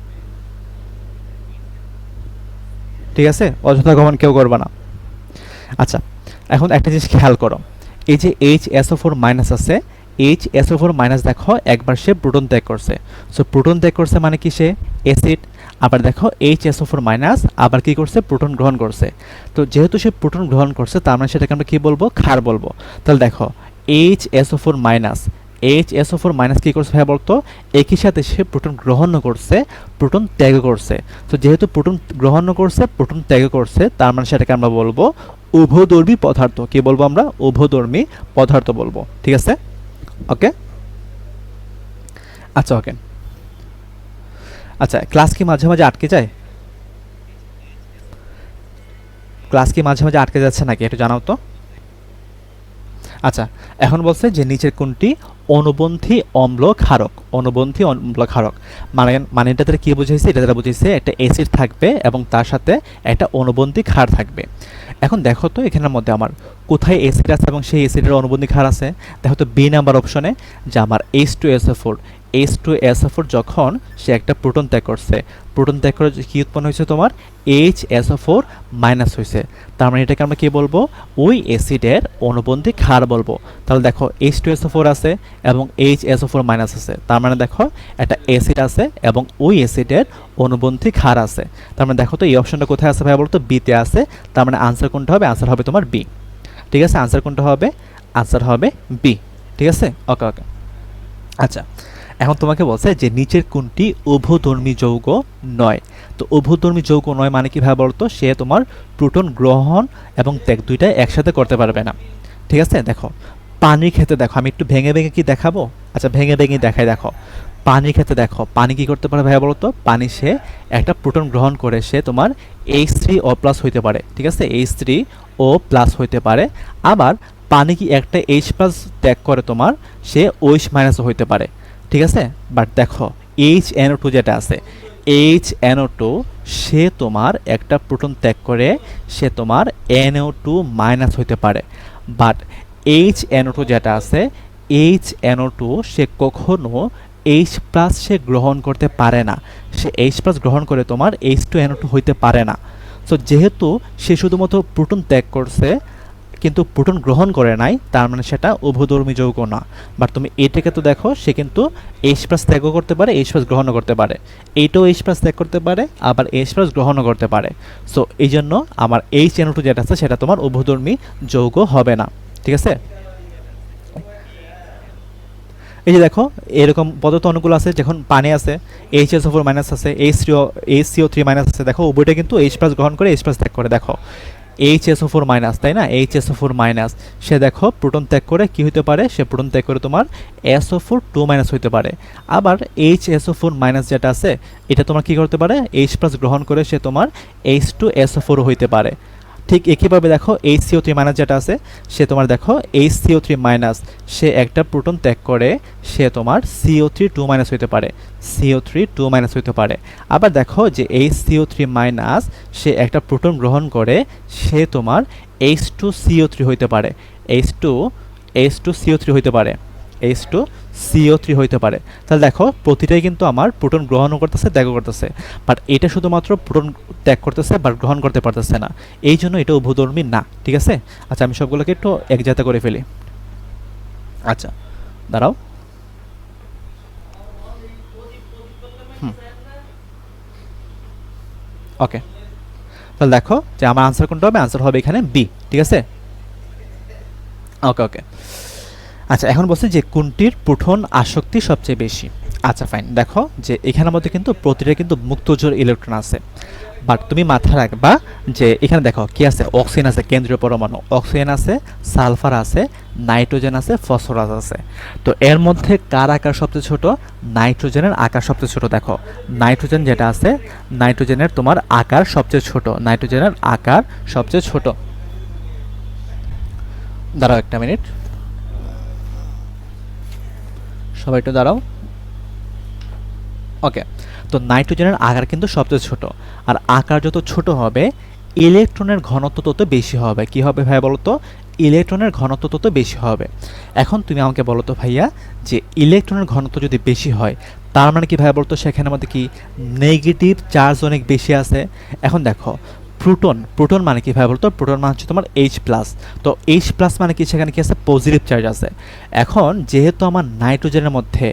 [SPEAKER 1] ঠিক আছে? অযথা কমেন্ট কেউ করবে না। আচ্ছা, এখন একটা জিনিস খেয়াল করো, এই যে HSO4 মাইনাস আছে, HSO4 মাইনাস দেখো একবার সে প্রোটন ত্যাগ করছে। সো প্রোটন ত্যাগ করছে মানে কি? সে অ্যাসিড। আবার দেখো HSO4 মাইনাস আবার কি করছে? প্রোটন গ্রহণ করছে। তো যেহেতু সে প্রোটন গ্রহণ করছে তার মানে সেটাকে আমরা কি বলবো? ক্ষার বলবো। তাহলে দেখো HSO4 মাইনাস কি করছে ভাই বলতো? একই সাথে সে প্রোটন গ্রহণ করছে, প্রোটন ত্যাগ করছে। তো যেহেতু প্রোটন গ্রহণ করছে, প্রোটন ত্যাগ করছে, তার মানে সেটাকে আমরা বলবো উভধর্মী পদার্থ। কি বলবো আমরা? উভধর্মী পদার্থ বলবো। ঠিক আছে? ওকে আচ্ছা ওকে আচ্ছা, ক্লাস কি মাঝে মাঝে আটকে যায়? ক্লাস কি মাঝে মাঝে আটকে যাচ্ছে নাকি একটু জানাও তো। আচ্ছা, এখন বলছে যে নিচের কোনটি অনুবন্ধী অম্ল ক্ষারক। অনুবন্ধী অম্ল ক্ষারক মানে এটা দ্বারা কি বুঝাইছে, এটা দ্বারা বুঝাইছে একটা অ্যাসিড থাকবে এবং তার সাথে একটা অনুবন্ধী ক্ষার থাকবে। এখন দেখো তো এখানের মধ্যে আমার কোথায় অ্যাসিড আছে এবং সেই অ্যাসিডের অনুবন্ধী ক্ষার আছে। দেখো তো বি নাম্বার অপশনে যে আমার H2SO4, H2SO4 যখন সে একটা প্রোটন ত্যাগ করছে, প্রোটন ত্যাগ করে কি উৎপন্ন হয়েছে তোমার HSO4 মাইনাস হয়েছে। তার মানে এটাকে আমরা কি বলবো, ওই অ্যাসিডের অনুবন্ধী ক্ষার বলবো। তাহলে দেখো H2SO4 আছে এবং HSO4 মাইনাস আছে, তার মানে দেখো একটা অ্যাসিড আছে এবং ওই অ্যাসিডের অনুবন্ধী ক্ষার আছে। তার মানে দেখো তো এই অপশনটা কোথায় আছে ভাই বলতো, বিতে আছে। তার মানে আনসার কোনটা হবে, আনসার হবে তোমার বি। ঠিক আছে, আনসার কোনটা হবে, আনসার হবে বি। ঠিক আছে, ওকে ওকে। আচ্ছা, এখন তোমাকে বলছে যে নিচের কোনটি উভধর্মী যৌগ নয়। তো উভধর্মী যৌগ নয় মানে কি ভাবে বলতো, সে তোমার প্রোটন গ্রহণ এবং ত্যাগ দুইটাই একসাথে করতে পারবে না। ঠিক আছে, দেখো পানির ক্ষেত্রে দেখো, আমি একটু ভেঙে ভেঙে কি দেখাবো। আচ্ছা, ভেঙে ভেঙে দেখাই। দেখো পানির ক্ষেত্রে দেখো, পানি কি করতে পারে ভাইয়া বলতো, পানি সে একটা প্রোটন গ্রহণ করে সে তোমার H3O+ হইতে পারে। ঠিক আছে, H3O+ হইতে পারে। আবার পানি কি একটা H+ ত্যাগ করে তোমার, সে OH- হইতে পারে। ঠিক আছে, বাট দেখো HNO2 যেটা আছে, HNO2 সে তোমার একটা প্রোটন ত্যাগ করে সে তোমার NO2- হইতে পারে। বাট HNO2 যেটা আছে, HNO2 সে কখনো H+ সে গ্রহণ করতে পারে না। সে H+ গ্রহণ করে তোমার H2NO2 হইতে পারে না। সো যেহেতু সে শুধুমাত্র প্রোটন ত্যাগ করছে কিন্তু প্রোটন গ্রহণ করে নাই, তার মানে সেটা উভধর্মী যৌগ না। বাট তুমি এটাকে তো দেখো, সে কিন্তু H+ ত্যাগও করতে পারে, H+ গ্রহণও করতে পারে। এইটাও H+ ত্যাগ করতে পারে, আবার H+ গ্রহণও করতে পারে। সো এই জন্য আমার HNO2 যেটা আছে সেটা তোমার উভধর্মী যৌগ হবে না। ঠিক আছে, এই যে দেখো এরকম পদার্থ অনেকগুলো আছে, যখন পানি আছে HSO4- আছে, HCO3- আছে, দেখো উভয়টা কিন্তু H+ গ্রহণ করে H+ ত্যাগ করে। দেখো HSO4-, তাই না, HSO4- সে দেখো প্রোটন ত্যাগ করে কি হতে পারে, সে প্রোটন ত্যাগ করে তোমার SO4-2- হতে পারে। আবার HSO4- যেটা আছে এটা তোমার কি করতে পারে, H+ গ্রহণ করে সে তোমার H2SO4 হইতে পারে। ঠিক একইভাবে দেখো HCO3- যেটা আছে সে তোমার দেখো HCO3- সে একটা প্রোটন ত্যাগ করে সে তোমার CO3-2- হইতে পারে, CO3-2- হইতে পারে। আবার দেখো যে HCO3- সে একটা প্রোটন গ্রহণ করে সে তোমার H2CO3 হইতে পারে, H2CO3 হইতে পারে, H2CO3 হইতে পারে। তাহলে দেখো প্রতিটাই কিন্তু আমার প্রোটন গ্রহণও করতেছে, ত্যাগও করতেছে। বাট এটা শুধুমাত্র প্রোটন ত্যাগ করতেছে বাট গ্রহণ করতে পারতেছে না, এই জন্য এটা উভধর্মী না। ঠিক আছে, আচ্ছা আমি সবগুলোকে একটু এক জায়গা করে ফেলি। আচ্ছা দাঁড়াও, ওকে। তাহলে দেখো যে আমার আনসার কোনটা হবে, আনসার হবে এখানে বি। ঠিক আছে, ওকে ওকে। আচ্ছা, এখন বলছে যে কোনটির প্রোটন আসক্তি সবচেয়ে বেশি। আচ্ছা ফাইন, দেখো যে এখানের মধ্যে কিন্তু প্রতিটা কিন্তু মুক্তজোড় ইলেকট্রন আছে। বাট তুমি মাথায় রাখবা যে এখানে দেখো কি আছে, অক্সিজেন আছে, কেন্দ্রীয় পরমাণু অক্সিজেন আছে, সালফার আছে, নাইট্রোজেন আছে, ফসফরাস আছে। তো এর মধ্যে কার আকার সবচেয়ে ছোট, নাইট্রোজেনের আকার সবচেয়ে ছোট। দেখো নাইট্রোজেন যেটা আছে, নাইট্রোজেনের তোমার আকার সবচেয়ে ছোট, নাইট্রোজেনের আকার সবচেয়ে ছোট। দাঁড়াও একটা মিনিট, সবাই একটু দাঁড়াও। ওকে, তো নাইট্রোজেনের আকার কিন্তু সবচেয়ে ছোট, আর আকার যত ছোট হবে ইলেকট্রনের ঘনত্ব তত বেশি হবে। কি হবে ভাইয়া বলো তো, ইলেকট্রনের ঘনত্ব তত বেশি হবে। এখন তুমি আমাকে বলো তো ভাইয়া, যে ইলেকট্রনের ঘনত্ব যদি বেশি হয় তার মানে কি ভাইয়া বলতো, সেখানের মধ্যে কি নেগেটিভ চার্জ অনেক বেশি আছে। এখন দেখো প্রোটন, প্রোটন মানে কি ভাই বলতো, প্রোটন মানে হচ্ছে তোমার H+। তো H+ মানে কি, সেখানে কি আছে, পজিটিভ চার্জ আছে। এখন যেহেতু আমার নাইট্রোজেনের মধ্যে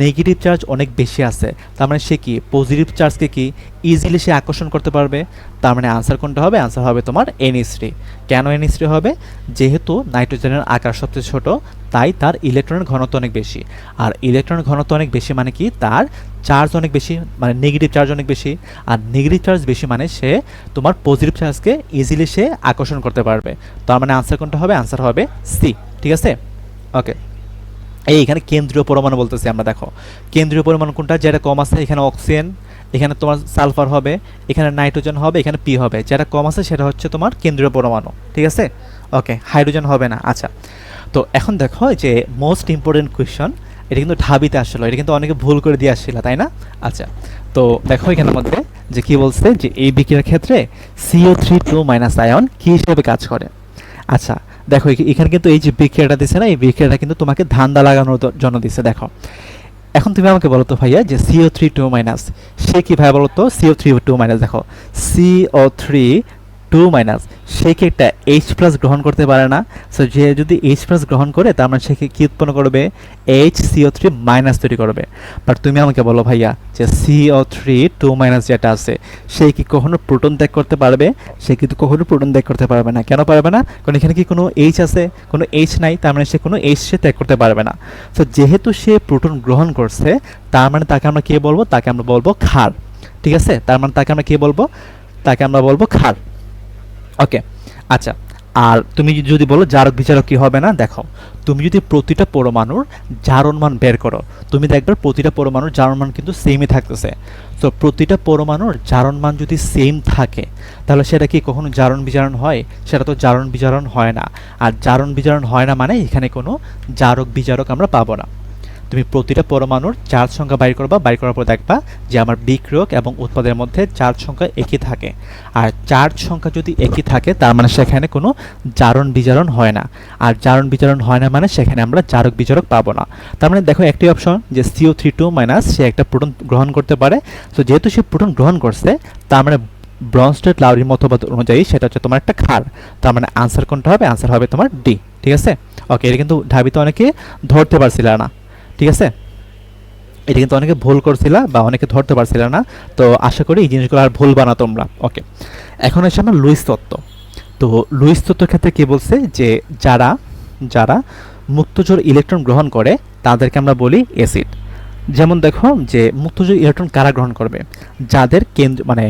[SPEAKER 1] নেগেটিভ চার্জ অনেক বেশি আছে, তার মানে সে কি পজিটিভ চার্জকে কি ইজিলি সে আকর্ষণ করতে পারবে। তার মানে আনসার কোনটা হবে, আনসার হবে তোমার NH3। কেন NH3 হবে, যেহেতু নাইট্রোজেনের আকার সবচেয়ে ছোট তাই তার ইলেকট্রনের ঘনত্ব অনেক বেশি। আর ইলেকট্রনের ঘনত্ব অনেক বেশি মানে কি, তার চার্জ অনেক বেশি, মানে নেগেটিভ চার্জ অনেক বেশি। আর নেগেটিভ চার্জ বেশি মানে সে তোমার পজিটিভ চার্জকে ইজিলি সে আকর্ষণ করতে পারবে। তার মানে আনসার কোনটা হবে, আনসার হবে সি। ঠিক আছে, ওকে। এখানে কেন্দ্রীয় পরমাণু বলতেছি আমরা। দেখো কেন্দ্রীয় পরমাণু কোনটা, যেটা কম আছে এখানে অক্সিজেন, এখানে তোমার সালফার হবে, এখানে নাইট্রোজেন হবে, এখানে পি হবে। যেটা কম আছে সেটা হচ্ছে তোমার কেন্দ্রীয় পরমাণু, ঠিক আছে? ওকে, হাইড্রোজেন হবে না। আচ্ছা, তো এখন দেখো যে মোস্ট ইম্পর্টেন্ট কোয়েশ্চন, এটা কিন্তু ঢাবিতে আসলো, এটা কিন্তু অনেকে ভুল করে দিয়ে আসছিল, তাই না? আচ্ছা, তো দেখো এখানের মধ্যে যে কি বলছে, যে এই বিক্রিয়ার ক্ষেত্রে CO3 2- আয়ন কি হিসেবে কাজ করে। আচ্ছা, দেখো এখানে কিন্তু এই যে বিক্রিয়াটা দিছে না, এই বিক্রিয়াটা কিন্তু তোমাকে ধান্দা লাগানোর জন্য দিছে। দেখো এখন তুমি আমাকে বলো তো ভাইয়া, যে CO3 2- সে কি ভাই বলো তো, CO3 2- দেখো CO3 2- সে কি একটা H+ গ্রহণ করতে পারে না? সো যে যদি H+ গ্রহণ করে, তার মানে সে কি উৎপন্ন করবে, HCO3- তৈরি করবে। বাট তুমি আমাকে বলো ভাইয়া, যে CO3 2- যেটা আছে, সে কি কখনো প্রোটন ত্যাগ করতে পারবে? সে কিন্তু কখনো প্রোটন ত্যাগ করতে পারবে না। কেন পারবে না? কারণ এখানে কি কোনো H আছে? কোনো H নাই, তার মানে সে কোনো H সে ত্যাগ করতে পারবে না। সো যেহেতু সে প্রোটন গ্রহণ করছে, তার মানে তাকে আমরা কে বলবো? তাকে আমরা বলবো ক্ষার, ঠিক আছে? তার মানে তাকে আমরা কে বলবো? তাকে আমরা বলবো ক্ষার। ওকে, আচ্ছা, আর তুমি যদি বলো জারক বিজারক কি হবে না, দেখো তুমি যদি প্রতিটা পরমাণুর জারণ মান বের করো, তুমি দেখবে প্রতিটা পরমাণুর জারণ মান কিন্তু সেমই থাকতেছে। তো প্রতিটা পরমাণুর জারণ মান যদি সেম থাকে, তাহলে সেটা কি কখনো জারণ বিজারণ হয়? সেটা তো জারণ বিজারণ হয় না। আর জারণ বিজারণ হয় না মানে এখানে কোনো জারক বিজারক আমরা পাবো না। তুমি প্রতিটা পরমাণুর চার্জ সংখ্যা বাইর করবা, বাইর করার পর দেখবা যে আমার বিক্রিয়ক এবং উৎপাদের মধ্যে চার্জ সংখ্যা একই থাকে। আর চার্জ সংখ্যা যদি একই থাকে, তার মানে সেখানে কোনো জারণ বিজারণ হয় না। আর জারণ বিজারণ হয় না মানে সেখানে আমরা জারক বিজারক পাবো না। তার মানে দেখো একটি অপশন, যে CO3 2- সে একটা প্রোটন গ্রহণ করতে পারে। তো যেহেতু সে প্রোটন গ্রহণ করছে, তার মানে ব্রনস্টেড লাউরির মতবাদ অনুযায়ী সেটা হচ্ছে তোমার একটা ক্ষার। তার মানে আনসার কোনটা হবে? আনসার হবে তোমার ডি, ঠিক আছে? ওকে, এটা কিন্তু ঢাবিতে অনেকে ধরতে পারছিল না, ঠিক আছে? এটা কিন্তু অনেকে ভুল করছিল বা অনেকে ধরতে পারছিল না। তো আশা করি এই জিনিসগুলো আর ভুলবা না তোমরা। ওকে, এখন এসে আমরা লুইস তত্ত্ব। তো লুইস তত্ত্বের ক্ষেত্রে কি বলছে, যে যারা যারা মুক্তজোড় ইলেকট্রন গ্রহণ করে তাদেরকে আমরা বলি অ্যাসিড। যেমন দেখো যে মুক্তজোড় ইলেকট্রন কারা গ্রহণ করবে? যাদের কেন্দ্র মানে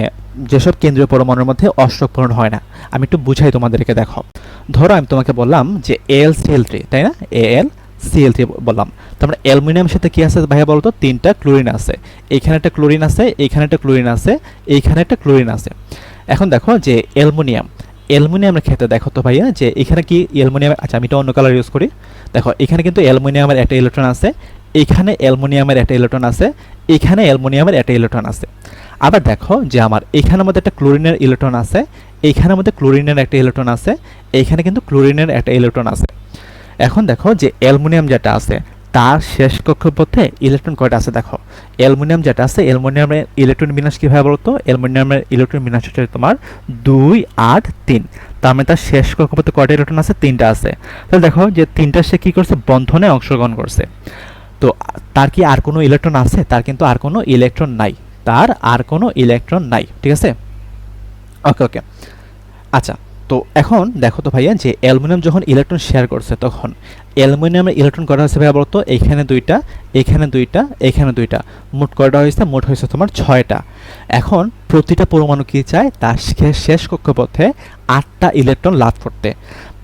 [SPEAKER 1] যেসব কেন্দ্রীয় পরমাণুর মধ্যে অষ্টক পূরণ হয় না। আমি একটু বুঝাই তোমাদেরকে। দেখো ধরো আমি তোমাকে বললাম যে AlCl3, তাই না? AlCl3 বললাম। তারপরে অ্যালুমিনিয়ামের সাথে কি আছে ভাইয়া বলতো? 3টা ক্লোরিন আছে। এইখানে একটা ক্লোরিন আছে, এইখানে একটা ক্লোরিন আছে, এইখানে একটা ক্লোরিন আছে। এখন দেখো যে অ্যালুমিনিয়ামের ক্ষেত্রে দেখো তো ভাইয়া, যে এখানে কি অ্যালুমিনিয়াম, আচ্ছা আমি এটা অন্য কালার ইউজ করি। দেখো এখানে কিন্তু অ্যালুমিনিয়ামের একটা ইলেকট্রন আছে, এখানে অ্যালুমিনিয়ামের একটা ইলেকট্রন আছে, এখানে অ্যালুমিনিয়ামের একটা ইলেকট্রন আছে। আবার দেখো যে আমার এখানের মধ্যে একটা ক্লোরিনের ইলেকট্রন আছে, এইখানের মধ্যে ক্লোরিনের একটা ইলেকট্রন আছে, এইখানে কিন্তু ক্লোরিনের একটা ইলেকট্রন আছে। এখন দেখো যে অ্যালুমিনিয়াম যেটা আছে, তার শেষ কক্ষপথে ইলেকট্রন কয়টা আছে? দেখো অ্যালুমিনিয়াম যেটা আছে, অ্যালুমিনিয়ামের ইলেকট্রন বিন্যাস কীভাবে বলতো? অ্যালুমিনিয়ামের ইলেকট্রন বিন্যাস হচ্ছে তোমার 2 8 3। তার মানে তার শেষ কক্ষপথে কয়টা ইলেকট্রন আছে? 3টা আছে। তাহলে দেখো যে 3টা সে কী করছে? বন্ধনে অংশগ্রহণ করছে। তো তার কি আর কোনো ইলেকট্রন আছে? তার কিন্তু আর কোনো ইলেকট্রন নাই, তার আর কোনো ইলেকট্রন নাই, ঠিক আছে? ওকে ওকে, আচ্ছা, তো এখন দেখো তো ভাইয়া, যে অ্যালুমিনিয়াম যখন ইলেকট্রন শেয়ার করছে, তখন অ্যালুমিনিয়ামের ইলেকট্রন কটা হয়েছে ভাইয়া বলতো? এখানে 2টা, এখানে 2টা, এখানে 2টা, মোট কয়টা হয়েছে? মোট হয়েছে তোমার 6টা। এখন প্রতিটা পরমাণু কি চায়? তার শেষ কক্ষপথে 8টা ইলেকট্রন লাভ করতে।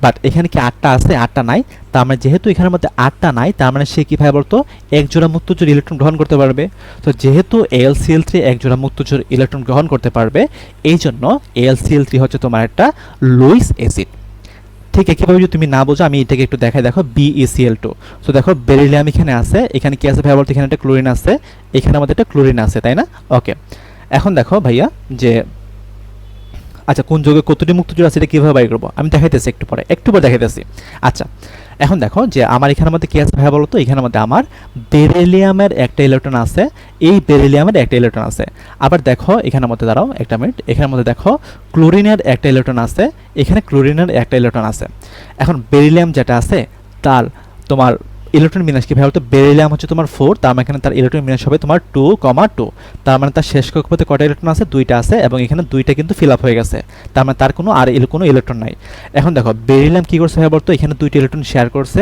[SPEAKER 1] বাট এখানে কি 8টা আছে? 8টা নাই। তার মানে যেহেতু এখানের মধ্যে 8টা নাই, তার মানে সে কীভাবে বলতো? এক জোড়া মুক্তজোড় ইলেকট্রন গ্রহণ করতে পারবে। তো যেহেতু AlCl3 এক জোড়া মুক্তজোড় ইলেকট্রন গ্রহণ করতে পারবে, এই জন্য AlCl3 হচ্ছে তোমার একটা লুইস অ্যাসিড। ঠিক একইভাবে যদি তুমি না বোঝো, আমি এটাকে একটু দেখাই। দেখো BeCl2। তো দেখো বেরিলিয়াম এখানে আছে, এখানে কি আছে ভাইয়া বলতো? এখানে একটা ক্লোরিন আছে, এখানে আমাদের একটা ক্লোরিন আছে, তাই না? ওকে, এখন দেখো ভাইয়া যে আচ্ছা কোন যৌগে কতটি মুক্তজোড় আছে এটা কীভাবে বাইর করবো আমি দেখাইতেছি একটু পরে দেখাইতেছি। আচ্ছা, এখন দেখো যে আমার এখানের মধ্যে কী আছে ভাইয়া বলো তো? এখানের মধ্যে আমার বেরিলিয়ামের একটা ইলেকট্রন আছে, এই বেরিলিয়ামের একটা ইলেকট্রন আছে। আবার দেখো এখানের মধ্যে, দাঁড়াও একটা মিনিট, এখানের মধ্যে দেখো ক্লোরিনের একটা ইলেকট্রন আছে, এখানে ক্লোরিনের একটা ইলেকট্রন আছে। এখন বেরিলিয়াম যেটা আছে, তার তোমার ইলেকট্রন বিন্যাস কি ভাই বলতো? বেরিলিয়াম হচ্ছে তোমার 4, তার মানে এখানে তার ইলেকট্রন বিন্যাস হবে তোমার 2,2। তার মানে তার শেষ কক্ষপথে কয়টা ইলেকট্রন আছে? 2টা আছে, এবং এখানে 2টা কিন্তু ফিল আপ হয়ে গেছে। তার মানে তার কোনো ইলেকট্রন নাই। এখন দেখো বেরিলিয়াম কি করছে ভাই বলতো? এখানে 2টা ইলেকট্রন শেয়ার করছে,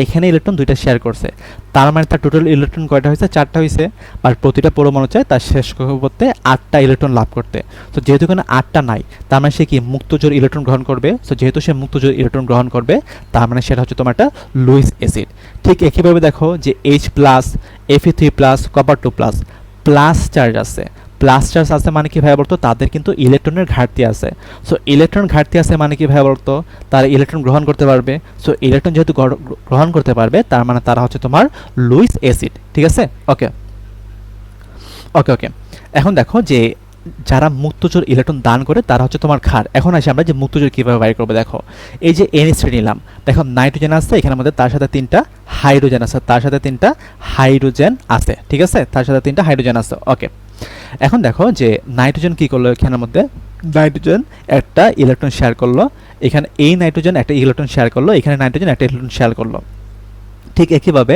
[SPEAKER 1] এখানে ইলেকট্রন 2টা শেয়ার করছে। তার মানে তার টোটাল ইলেকট্রন কয়টা হয়েছে, 4টা হয়েছে। আর প্রতিটা পরমাণু চায় তার শেষ কক্ষপথে 8টা ইলেকট্রন লাভ করতে। তো যেহেতু এখানে 8টা নাই, তার মানে সে কি মুক্তজোড় ইলেকট্রন গ্রহণ করবে। সো যেহেতু সে মুক্তজোড় ইলেকট্রন গ্রহণ করবে, তার মানে সেটা হচ্ছে তোমার একটা লুইস অ্যাসিড। ঠিক একইভাবে দেখো যে H plus, Fe3 plus, copper 2 plus, plus charge আছে। প্লাস চার্জ আছে মানে কি ভাই বলতো, তাদের কিন্তু ইলেকট্রনের ঘাটতি আছে। সো ইলেকট্রন ঘাটতি আছে মানে কি ভাই বলতো, তারা ইলেকট্রন গ্রহণ করতে পারবে। সো ইলেকট্রন যেহেতু গ্রহণ করতে পারবে, তার মানে তারা হচ্ছে তোমার লুইস অ্যাসিড। ঠিক আছে, ওকে ওকে ওকে। এখন দেখো যে যারা মুক্তজোড় ইলেকট্রন দান করে তারা হচ্ছে তোমার ক্ষার। এখন আসি আমরা যে মুক্তজোড় কীভাবে বাইর করবো। দেখো এই যে NH3 নিলাম, দেখো নাইট্রোজেন আছে এখানের মধ্যে, তার সাথে 3টা হাইড্রোজেন আছে, তার সাথে 3টা হাইড্রোজেন আছে। ঠিক আছে, তার সাথে 3টা হাইড্রোজেন আছে। ওকে, এখন দেখো যে নাইট্রোজেন কি করলো, এখানের মধ্যে নাইট্রোজেন একটা ইলেকট্রন শেয়ার করলো, এখানে এই নাইট্রোজেন একটা ইলেকট্রন শেয়ার করলো, এখানে নাইট্রোজেন একটা ইলেকট্রন শেয়ার করলো। ঠিক একইভাবে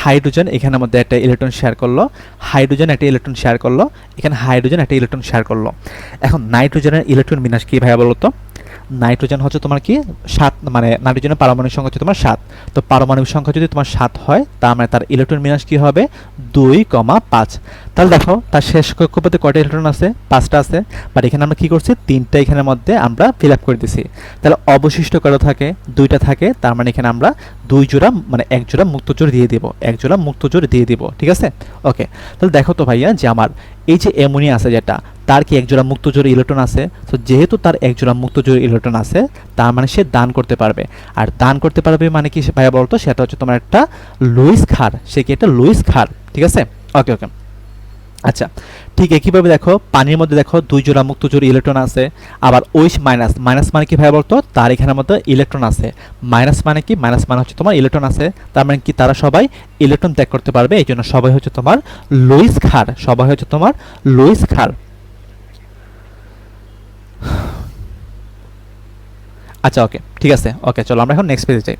[SPEAKER 1] হাইড্রোজেন এখানের মধ্যে একটা ইলেকট্রন শেয়ার করলো, হাইড্রোজেন একটা ইলেকট্রন শেয়ার করলো, এখানে হাইড্রোজেন একটা ইলেকট্রন শেয়ার করলো। এখন নাইট্রোজেনের ইলেকট্রন বিন্যাস কি ভাইয়া বলো তো? নাইট্রোজেন হচ্ছে তোমার কি 7, মানে নাইট্রোজেনের পারমাণবিক সংখ্যা হচ্ছে তোমার 7। তো পারমাণবিক সংখ্যা যদি তোমার 7 হয়, তার মানে তার ইলেকট্রন বিন্যাস কি হবে 2,5। তাহলে দেখো তার শেষ কক্ষপথে কয়টা ইলেকট্রন আছে, 5টা আছে। বাট এখানে আমরা কি করছি, 3টা এখানের মধ্যে আমরা ফিল আপ করে দিছি। তাহলে অবশিষ্ট কয়টা থাকে, 2টা থাকে। তার মানে এখানে আমরা 2 জোড়া মানে 1 জোড়া মুক্তজোড় দিয়ে দিব, 1 জোড়া মুক্তজোড় দিয়ে দিব। ঠিক আছে, ওকে। তাহলে দেখো তো ভাইয়া যে আমার এই যে অ্যামোনিয়া আছে যেটা, তার কি 1 জোড়া মুক্তজোড় ইলেকট্রন আছে। তো যেহেতু তার 1 জোড়া মুক্তজোড় ইলেকট্রন আছে, তার মানে সে দান করতে পারবে। আর দান করতে পারবে মানে কি ভাইয়া বলতো, সেটা হচ্ছে তোমার একটা লুইস ক্ষার। সে কি একটা লুইস ক্ষার। ঠিক আছে, ওকে ওকে। আচ্ছা, ঠিক একইভাবে দেখো পানির মধ্যে দেখো 2 জোড়া মুক্তজোড় ইলেকট্রন আছে। আবার ওইস মাইনাস, মাইনাস মানে কি ভাই বলতো, তার এখানের মধ্যে ইলেকট্রন আছে। মাইনাস মানে কি, মাইনাস মানে হচ্ছে তোমার ইলেকট্রন আছে। তার মানে কি তারা সবাই ইলেকট্রন ত্যাগ করতে পারবে, এই জন্য সবাই হচ্ছে তোমার লুইস ক্ষার, সবাই হচ্ছে তোমার লুইস ক্ষার। আচ্ছা ওকে, ঠিক আছে, ওকে। চলো আমরা এখন নেক্সট পেজে যাই।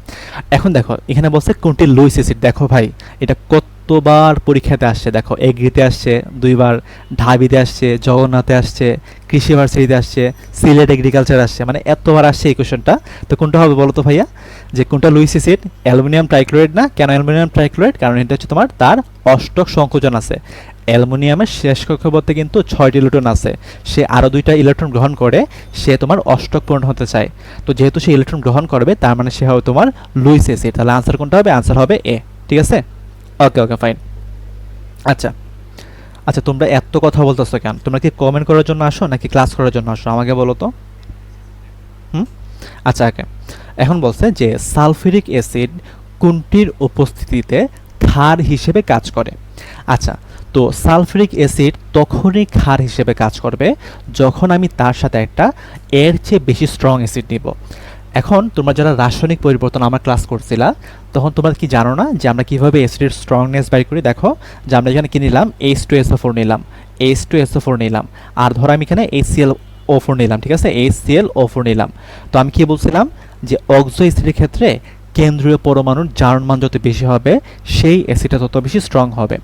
[SPEAKER 1] এখন দেখো এখানে বলছে কোনটি লুইস অ্যাসিড। দেখো ভাই এটা কতবার পরীক্ষাতে আসছে, দেখো এগ্রিতে আসছে 2বার, ঢাবিতে আসছে, জগন্নাথে আসছে, কৃষি ইউনিভার্সিটিতে আসছে, সিলেট এগ্রিকালচার আসছে, মানে এতবার আসছে এই কোশ্চেনটা। তো কোনটা হবে বলো তো ভাইয়া, যে কোনটা লুইস অ্যাসিড? অ্যালুমিনিয়াম ট্রাইক্লোরাইড না। কেন অ্যালুমিনিয়াম ট্রাইক্লোরাইড? কারণ এটা হচ্ছে তোমার তার অষ্টক সংকোচন আছে। অ্যালুমিনিয়ামের শেষ কক্ষপথে কিন্তু 6টি ইলেকট্রন আছে, সে আরও 2টা ইলেকট্রন গ্রহণ করে সে তোমার অষ্টক পূরণ হতে চায়। তো যেহেতু সে ইলেকট্রন গ্রহণ করবে, তার মানে সে হবে তোমার লুইস অ্যাসিড। তাহলে আনসার কোনটা হবে? আনসার হবে এ। ঠিক আছে, ওকে ওকে ফাইন। আচ্ছা আচ্ছা, তোমরা এত কথা বলতেছো কেন? তোমরা কি কমেন্ট করার জন্য আসো নাকি ক্লাস করার জন্য আসো আমাকে বলো তো। হুম, আচ্ছা ওকে। এখন বলছে যে সালফিউরিক অ্যাসিড কোনটির উপস্থিতিতে ক্ষার হিসেবে কাজ করে। আচ্ছা, তো সালফিউরিক অ্যাসিড তখনই ক্ষার হিসেবে কাজ করবে যখন আমি তার সাথে একটা এর চেয়ে বেশি স্ট্রং অ্যাসিড নিব। এখন তোমরা যারা রাসায়নিক পরিবর্তন আমার ক্লাস করছিলা, তখন তোমরা কি জানো না যে আমরা কীভাবে অ্যাসিডের স্ট্রংনেস বাই করি? দেখো যে আমরা এখানে কী নিলাম, H2SO4 নিলাম, H2SO4 নিলাম, আর ধরো আমি এখানে HClO4 নিলাম। ঠিক আছে, HClO4 নিলাম। তো আমি কি বলছিলাম যে অক্সো অ্যাসিডের ক্ষেত্রে কেন্দ্রীয় পরমাণুর জারণ মান যত বেশি হবে, সেই অ্যাসিডটা তত বেশি স্ট্রং হবে।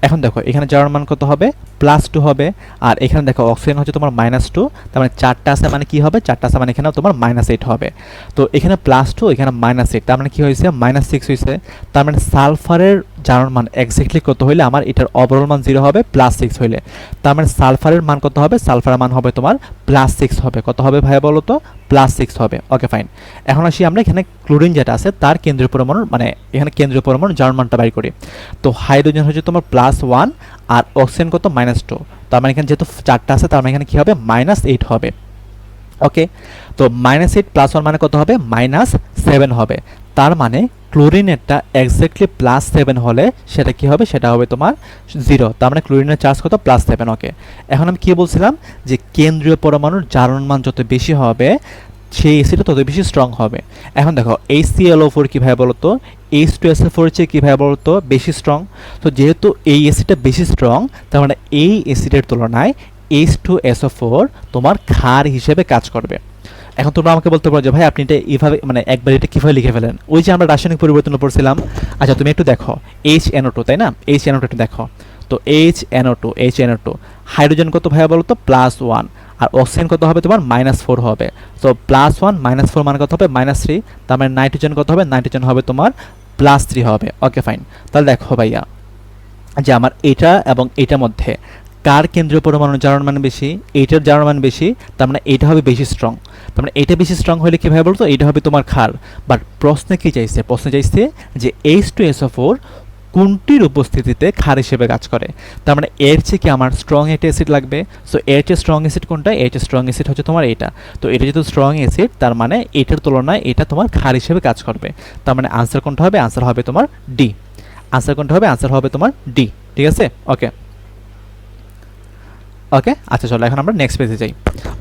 [SPEAKER 1] এখন দেখো এখানে জারণ মান কত হবে? +2 হবে। আর এখানে দেখো অক্সিজেন হচ্ছে তোমার -2, তার মানে 4টা আছে মানে কি হবে? 4টা আছে মানে এখানেও তোমার -8 হবে। তো এখানে +2, এখানে -8, তার মানে কি হয়েছে? -6 হয়েছে। তার মানে সালফারের জারণ মান এক্স্যাক্টলি কত হইলে আমার এটার ওভারঅল মান 0 হবে? +6 হইলে। তার মানে সালফারের মান কত হবে? সালফারের মান হবে তোমার +6 হবে। কত হবে ভাইয়া বলো তো? +6 হবে। Okay fine. এখন আসি আমরা এখানে ক্লোরিন যেটা আছে তার কেন্দ্রীয় পরমাণু, মানে এখানে কেন্দ্রীয় পরমাণু জারণ মানটা বাই করি। তো হাইড্রোজেন হচ্ছে তোমার +1 আর অক্সিজেন কত? -2। তার মানে এখানে যেহেতু 4টা আছে, তার মানে এখানে কি হবে? -8 হবে। ওকে, তো -8 +1 মানে কত হবে? -7 হবে। তার মানে ক্লোরিনেরটা এক্স্যাক্টলি +7 হলে সেটা কি হবে? সেটা হবে তোমার 0। তার মানে ক্লোরিনের চার্জ কত? +7। ওকে, এখন আমি কি বলছিলাম যে কেন্দ্রীয় পরমাণুর জারণ মান যত বেশি হবে, সেই অ্যাসিডটা তত বেশি স্ট্রং হবে। এখন দেখো HClO4 কীভাবে বলতো, H2SO4 চেয়ে কীভাবে বলতো বেশি স্ট্রং। তো যেহেতু এই অ্যাসিডটা বেশি স্ট্রং, তার মানে এই অ্যাসিডের তুলনায় H2SO4 তোমার ক্ষার হিসেবে কাজ করবে। এখন তোমরা আমাকে বলতে পারো যে ভাই আপনি এটা এইভাবে মানে একবার এটা কীভাবে লিখে ফেলেন? ওই যে আমরা রাসায়নিক পরিবর্তন পড়ছিলাম। আচ্ছা তুমি একটু দেখো HNO2, তাই না? HNO2 একটু দেখো। তো HNO2 হাইড্রোজেন কত ভাইয়া বলো তো? +1। আর অক্সিজেন কত হবে তোমার? -4 হবে। তো +1 -4 মানে কত হবে? -3। তার মানে নাইট্রোজেন কত হবে? নাইট্রোজেন হবে তোমার +3 হবে। Okay fine. তাহলে দেখো ভাইয়া যে আমার এটা এবং এটার মধ্যে কার কেন্দ্রীয় পরমাণুর জারণ মান বেশি, এইটার জারণ মান বেশি, তার মানে এটা হবে বেশি স্ট্রং। তার মানে এটা বেশি স্ট্রং হলে কীভাবে বলতো, এটা হবে তোমার ক্ষার। বাট প্রশ্নে কী চাইছে, প্রশ্নে চাইছে যে H2SO4 কোনটির উপস্থিতিতে ক্ষার হিসেবে কাজ করে। তার মানে এর চেয়ে কি আমার স্ট্রং একটা অ্যাসিড লাগবে। সো এর চেয়ে স্ট্রং অ্যাসিড কোনটা, এর চেয়ে স্ট্রং অ্যাসিড হচ্ছে তোমার এটা। তো এটা যেহেতু স্ট্রং অ্যাসিড, তার মানে এটার তুলনায় এটা তোমার ক্ষার হিসেবে কাজ করবে। তার মানে আনসার কোনটা হবে, আনসার হবে তোমার ডি। আনসার কোনটা হবে, আনসার হবে তোমার ডি। ঠিক আছে, ওকে ওকে। আচ্ছা চলো এখন আমরা নেক্সট পেজে যাই।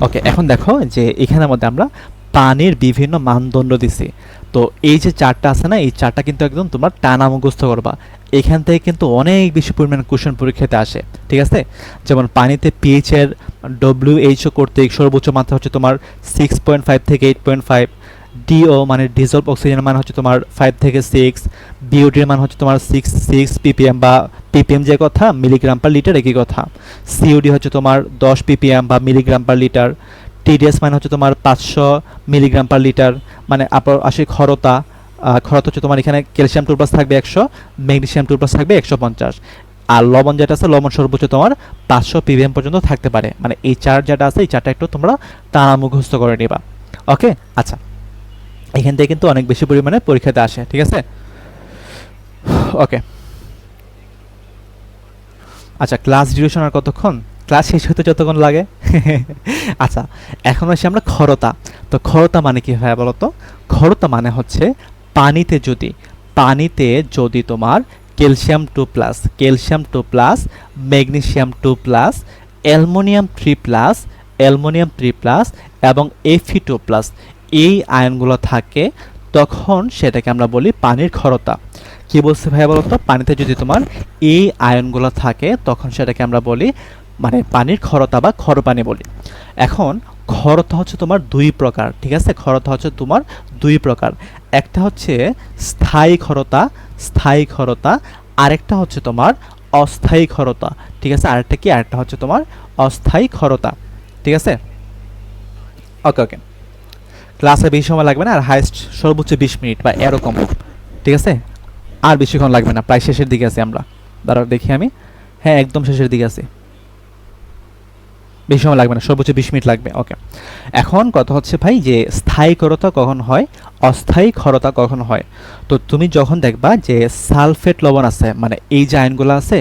[SPEAKER 1] ওকে, এখন দেখো যে এখানের মধ্যে আমরা পানির বিভিন্ন মানদণ্ড দিছি। তো এই যে চারটা আছে না, এই চারটা কিন্তু একদম তোমার টানা মুখস্থ করবা। এখান থেকে কিন্তু অনেক বেশি পরিমাণ কোশ্চেন পরীক্ষাতে আসে। ঠিক আছে, যেমন পানিতে পিএইচ এর WHO কর্তৃক সর্বোচ্চ মাত্রা হচ্ছে তোমার 6.5 থেকে 8.5। ডিও মানে ডিজলভ অক্সিজেনের মান হচ্ছে তোমার 5 থেকে 6। বিওডির মান হচ্ছে তোমার 6 ppm বা ppm যে কথা, মিলিগ্রাম পার লিটার একই কথা। সিওডি হচ্ছে তোমার 10 ppm বা মিলিগ্রাম পার লিটার। টিডিএস মানে হচ্ছে তোমার 500 মিলিগ্রাম পার লিটার। মানে আপনার আসে ক্ষরতা, ক্ষরতা হচ্ছে তোমার এখানে ক্যালসিয়াম 2+ থাকবে 100, ম্যাগনেসিয়াম 2+ থাকবে 150। আর লবণ যেটা আছে, লবণ সর্বোচ্চ তোমার 500 ppm পর্যন্ত থাকতে পারে। মানে এই চার যেটা আছে, এই চারটা একটু তোমরা টানা মুখস্থ করে নিবা। ওকে, আচ্ছা এখান থেকে কিন্তু অনেক বেশি পরিমাণে পরীক্ষাতে আসে। ঠিক আছে, ওকে আচ্ছা ক্লাস ডিউরেশন আর কতক্ষণ, ক্লাস শেষ হতে যতক্ষণ লাগে। আচ্ছা এখন আসি আমরা ক্ষরতা। তো ক্ষরতা মানে কি হয় বলো তো, ক্ষরতা মানে হচ্ছে পানিতে যদি তোমার ক্যালসিয়াম 2+, ম্যাগনেসিয়াম 2+, অ্যালুমিনিয়াম 3+, এবং Fe2+, এই আয়নগুলো থাকে, তখন সেটাকে আমরা বলি পানির ক্ষরতা। কি বলছে ভাইয়া বলতো, পানিতে যদি তোমার এই আয়নগুলো থাকে তখন সেটাকে আমরা বলি মানে পানির ক্ষরতা বা ক্ষরপানি বলি। এখন ক্ষরতা হচ্ছে তোমার দুই প্রকার। ঠিক আছে, ক্ষরতা হচ্ছে তোমার দুই প্রকার। একটা হচ্ছে স্থায়ী ক্ষরতা, আরেকটা হচ্ছে তোমার অস্থায়ী ক্ষরতা। ঠিক আছে, আরেকটা হচ্ছে তোমার অস্থায়ী ক্ষরতা। ঠিক আছে, ওকে ওকে। ক্লাসে বেশি সময় লাগবে না, আর হাইস্ট সর্বোচ্চ 20 মিনিট বা এরকম। ঠিক আছে, আর বেশিক্ষণ লাগবে না, প্রায় শেষের দিকে আছি আমরা। দাঁড়াও দেখি আমি, হ্যাঁ একদম শেষের দিকে আছি, বেশি সময় লাগবে না, সর্বোচ্চ 20 মিনিট লাগবে। ওকে, এখন কথা হচ্ছে ভাই যে স্থায়ী ক্ষরতা কখন হয়, অস্থায়ী ক্ষরতা কখন হয়। তো তুমি যখন দেখবা যে সালফেট লবণ আছে, মানে এই যে আয়নগুলো আছে,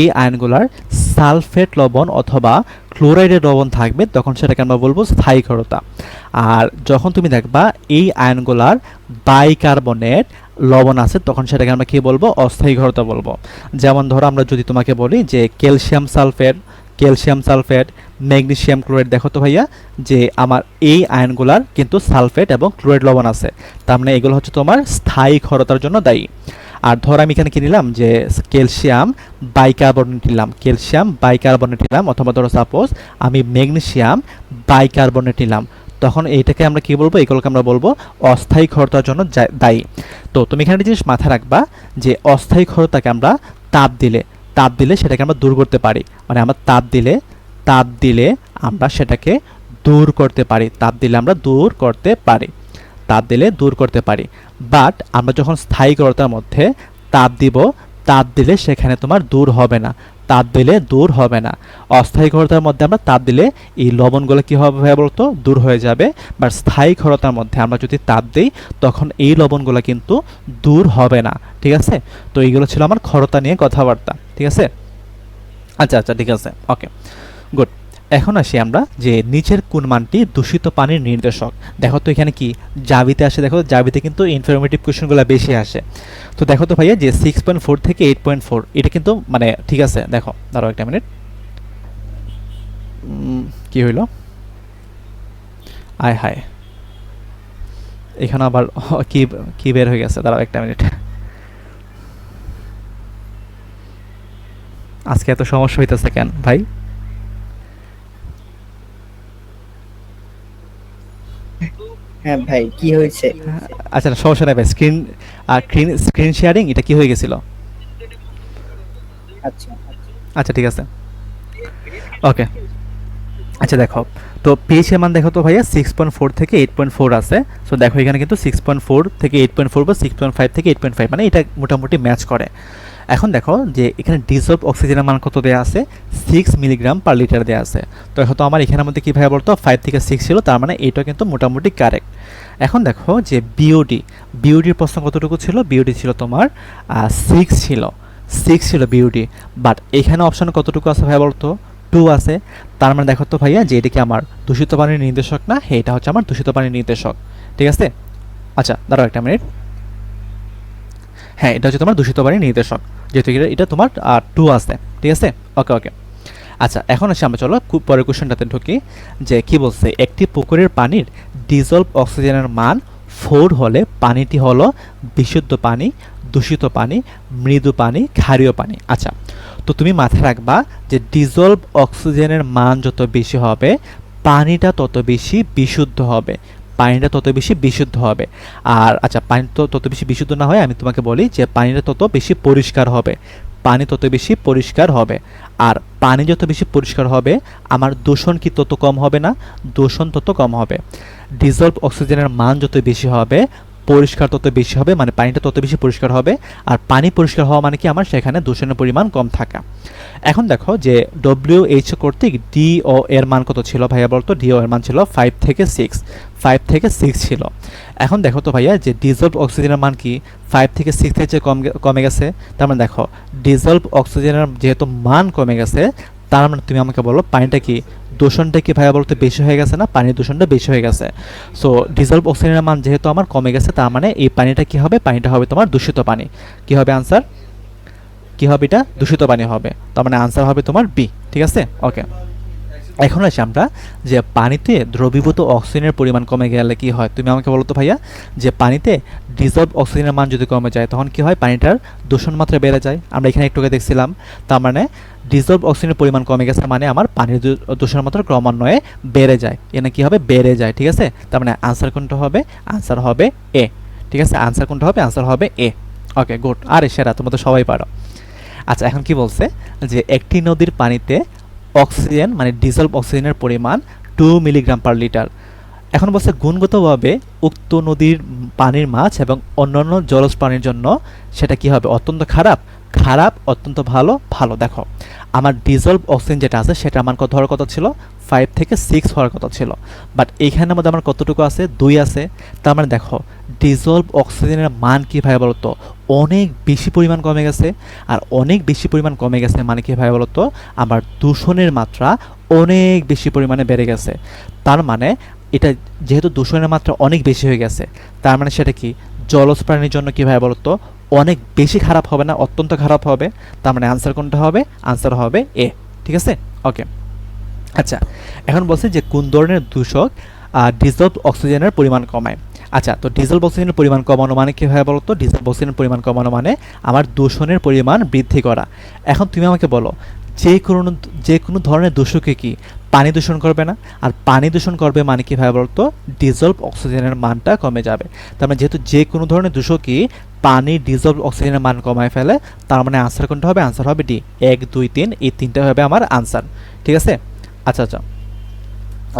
[SPEAKER 1] এই আয়নগুলার সালফেট লবণ অথবা ক্লোরাইডের লবণ থাকবে, তখন সেটাকে আমরা বলবো স্থায়ী ক্ষরতা। আর যখন তুমি দেখবা এই আয়নগুলার বাইকার্বনেট লবণ আছে, তখন সেটাকে আমরা কি বলবো, অস্থায়ী ক্ষরতা বলবো। যেমন ধরো আমরা যদি তোমাকে বলি যে ক্যালসিয়াম সালফেট, ম্যাগনেসিয়াম ক্লোরাইড, দেখো তো ভাইয়া যে আমার এই আয়নগুলার কিন্তু সালফেট এবং ক্লোরাইড লবণ আছে, তার মানে এগুলো হচ্ছে তোমার স্থায়ী ক্ষরতার জন্য দায়ী। আর ধর আমি এখানে কি নিলাম যে ক্যালসিয়াম বাইকার্বনেট নিলাম, অথবা ধরো সাপোজ আমি ম্যাগনেসিয়াম বাইকার্বনেট নিলাম, তখন এইটাকে আমরা কি বলবো, এগুলোকে আমরা বলবো অস্থায়ী ক্ষরতার জন্য দায়ী। তো তুমি এখানে জিনিস মাথায় রাখবা যে অস্থায়ী ক্ষরতাকে আমরা তাপ দিলে সেটাকে আমরা দূর করতে পারি। মানে আমরা তাপ দিলে আমরা সেটাকে দূর করতে পারি, তাপ দিলে দূর করতে পারি। বাট আমরা যখন স্থায়ী ক্ষরতার মধ্যে তাপ দিলে সেখানে তোমার দূর হবে না। অস্থায়ী ক্ষরতার মধ্যে আমরা তাপ দিলে এই লবণগুলো কি হবে বলতো, দূর হয়ে যাবে। বাট স্থায়ী ক্ষরতার মধ্যে আমরা যদি তাপ দিই, তখন এই লবণগুলো কিন্তু দূর হবে না। ঠিক আছে, তো এইগুলো ছিল আমার ক্ষরতা নিয়ে কথাবার্তা। ঠিক আছে, আচ্ছা ঠিক আছে, ওকে গুড। এখন আসি আমরা যে নিচের কোন মানটি দূষিত পানির নির্দেশক। দেখো তো এখানে কি জাবিতে আসে, দেখো জাবিতে কিন্তু ইনফরমেটিভ কোশ্চেনগুলো বেশি আসে। তো দেখো তো ভাইয়া যে 6.4 থেকে 8.4, এটা কিন্তু মানে ঠিক আছে। দেখো দাঁড়াও একটা মিনিট, কি হইল, আয় হায়, এখানে আবার কি বের হয়ে গেছে, দাঁড়াও একটা মিনিট। আজকে এত সমস্যা হইতেছে কেন ভাই?
[SPEAKER 2] হ্যাঁ ভাই, কি হয়েছে?
[SPEAKER 1] আচ্ছা সমস্যা নাই ভাই, স্ক্রিন শেয়ারিং এটা কি হয়ে গেছিল।
[SPEAKER 2] আচ্ছা
[SPEAKER 1] আচ্ছা ঠিক আছে, ওকে আচ্ছা দেখো, তো পিএইচ এর মান দেখো তো ভাইয়া 6.4 থেকে 8.4 আছে। সো দেখো এখানে কিন্তু 6.4 থেকে 8.4 বা 6.5 থেকে 8.5, মানে এটা মোটামুটি ম্যাচ করে। এখন দেখো যে এখানে ডিসলভ অক্সিজেনের মান কত দেওয়া আছে, 6 মিলিগ্রাম পার লিটার দেওয়া আছে। তো এখন তো আমার এখানের মধ্যে কী ভাবে বলতো 5 থেকে 6 ছিল, তার মানে এটা কিন্তু মোটামুটি কারেক্ট। এখন দেখো যে বিওডির প্রশ্ন কতটুকু ছিল, বিওডি ছিল তোমার 6 ছিল বিওডি, বাট এখানে অপশন কতটুকু আছে ভাইয়া বলতো, 2 আছে। তার মানে দেখো তো ভাইয়া যে এটা কি আমার দূষিত পানির নির্দেশক না, হ্যাঁ এটা হচ্ছে আমার দূষিত পানির নির্দেশক, ঠিক আছে। আচ্ছা দাঁড়াও একটা মিনিট, হ্যাঁ এটা হচ্ছে তোমার দূষিত পানির নির্দেশক, যেহেতু এটা তোমার 2 আছে, ঠিক আছে। ওকে ওকে, আচ্ছা এখন আসি আমরা, চলো খুব পরের কোশ্চেনটাতে ঢুকি। যে কি বলছে, একটি পুকুরের পানির ডিজলভ অক্সিজেনের মান 4 হলে পানিটি হলো বিশুদ্ধ পানি, দূষিত পানি, মৃদু পানি, ক্ষারীয় পানি। আচ্ছা, তো তুমি মাথায় রাখবা যে ডিজলভ অক্সিজেনের মান যত বেশি হবে পানিটা তত বেশি বিশুদ্ধ হবে, পানিটা তত বেশি বিশুদ্ধ হবে। আর আচ্ছা, পানি তো তত বেশি বিশুদ্ধ না হয়, আমি তোমাকে বলি যে পানিটা তত বেশি পরিষ্কার হবে, পানি তত বেশি পরিষ্কার হবে। আর পানি যত বেশি পরিষ্কার হবে আমার দূষণ কি তত কম হবে না, দূষণ তত কম হবে। ডিজলভ অক্সিজেনের মান যত বেশি হবে পরিষ্কার তত বেশি হবে, মানে পানিটা তত বেশি পরিষ্কার হবে। আর পানি পরিষ্কার হওয়া মানে কি আমার সেখানে দূষণের পরিমাণ কম থাকা। এখন দেখো যে WHO কর্তৃক ডিও এর মান কত ছিল ভাইয়া বলতো, ডিও এর মান ছিল 5 থেকে 6 ছিল। এখন দেখো তো ভাইয়া যে ডিজলভ অক্সিজেনের মান কি 5 থেকে 6 এর চেয়ে কমে গেছে, তার মানে দেখো ডিজলভ অক্সিজেনের যেহেতু মান কমে গেছে, তার মানে তুমি আমাকে বলো পানিটা কি, দূষণটা কি ভাইয়া বলতে বেশি হয়ে গেছে না, পানির দূষণটা বেশি হয়ে গেছে। সো ডিজলভ অক্সিজেনের মান যেহেতু আমার কমে গেছে, তার মানে এই পানিটা কি হবে, পানিটা হবে তোমার দূষিত পানি। কি হবে আনসার, কি হবে, এটা দূষিত পানি হবে, তার মানে আনসার হবে তোমার বি, ঠিক আছে। ওকে, এখন আসি আমরা যে পানিতে দ্রবীভূত অক্সিজেনের পরিমাণ কমে গেলে কি হয়, তুমি আমাকে বলো তো ভাইয়া, যে পানিতে ডিজলভ অক্সিজেনের মান যদি কমে যায় তখন কি হয়, পানিটার দূষণ মাত্রা বেড়ে যায়, আমরা এখানে একটু আগে দেখছিলাম। তার মানে ডিজলভ অক্সিজেনের পরিমাণ কমে গেছে মানে আমার পানির দূষণ মাত্রা ক্রমান্বয়ে বেড়ে যায়, এখানে কি হবে, বেড়ে যায়, ঠিক আছে। তার মানে আনসার কোনটা হবে, আনসার হবে এ, ঠিক আছে। আনসার কোনটা হবে, আনসার হবে এ। ওকে গুড, আরে সেরা, তোমরা তো সবাই পারো। আচ্ছা এখন কি বলছে, যে একটি নদীর পানিতে অক্সিজেন মানে ডিজলভ অক্সিজেনের পরিমাণ 2 মিলিগ্রাম পার লিটার। এখন বলছে গুণগতভাবে উক্ত নদীর পানির মাছ এবং অন্যান্য জলজ প্রাণীর জন্য সেটা কি হবে, অত্যন্ত খারাপ, অত্যন্ত ভালো, ভালো। দেখো আমার ডিজলভ অক্সিজেন যেটা আছে সেটা আমার কত হওয়ার কথা ছিল, 5 থেকে 6 হওয়ার কথা ছিল, বাট এইখানের মধ্যে আমার কতটুকু আছে, 2 আছে। তার মানে দেখো ডিজলভ অক্সিজেনের মান কী ভাই বলতো, অনেক বেশি পরিমাণ কমে গেছে। আর অনেক বেশি পরিমাণ কমে গেছে মানে কি ভাই বলতো, আমার দূষণের মাত্রা অনেক বেশি পরিমাণে বেড়ে গেছে। তার মানে এটা যেহেতু দূষণের মাত্রা অনেক বেশি হয়ে গেছে, তার মানে সেটা কি জলজ প্রাণীর জন্য কি ভাই বলতো, অনেক বেশি খারাপ হবে না, অত্যন্ত খারাপ হবে। তার মানে আনসার কোনটা হবে, আনসার হবে এ, ঠিক আছে। ওকে, আচ্ছা এখন বলছে যে কোন ধরনের দূষক ডিজলভ অক্সিজেনের পরিমাণ কমায়। আচ্ছা, তো ডিজলভ অক্সিজেনের পরিমাণ কমানো মানে কী হয় বলো তো, ডিজলভ অক্সিজেনের পরিমাণ কমানো মানে আমার দূষণের পরিমাণ বৃদ্ধি করা। এখন তুমি আমাকে বলো যে কোনো ধরনের দূষকে কি পানি দূষণ করবে না, আর পানি দূষণ করবে মানে কী ভাবে বলতো, ডিজলভ অক্সিজেনের মানটা কমে যাবে। তার মানে যেহেতু যে কোনো ধরনের দূষকই পানি ডিজলভ অক্সিজেনের মান কমায় ফেলে, তার মানে আনসার কোনটা হবে, আনসার হবে ডি, 1 2 3 এই তিনটা হবে আমার আনসার, ঠিক আছে। আচ্ছা আচ্ছা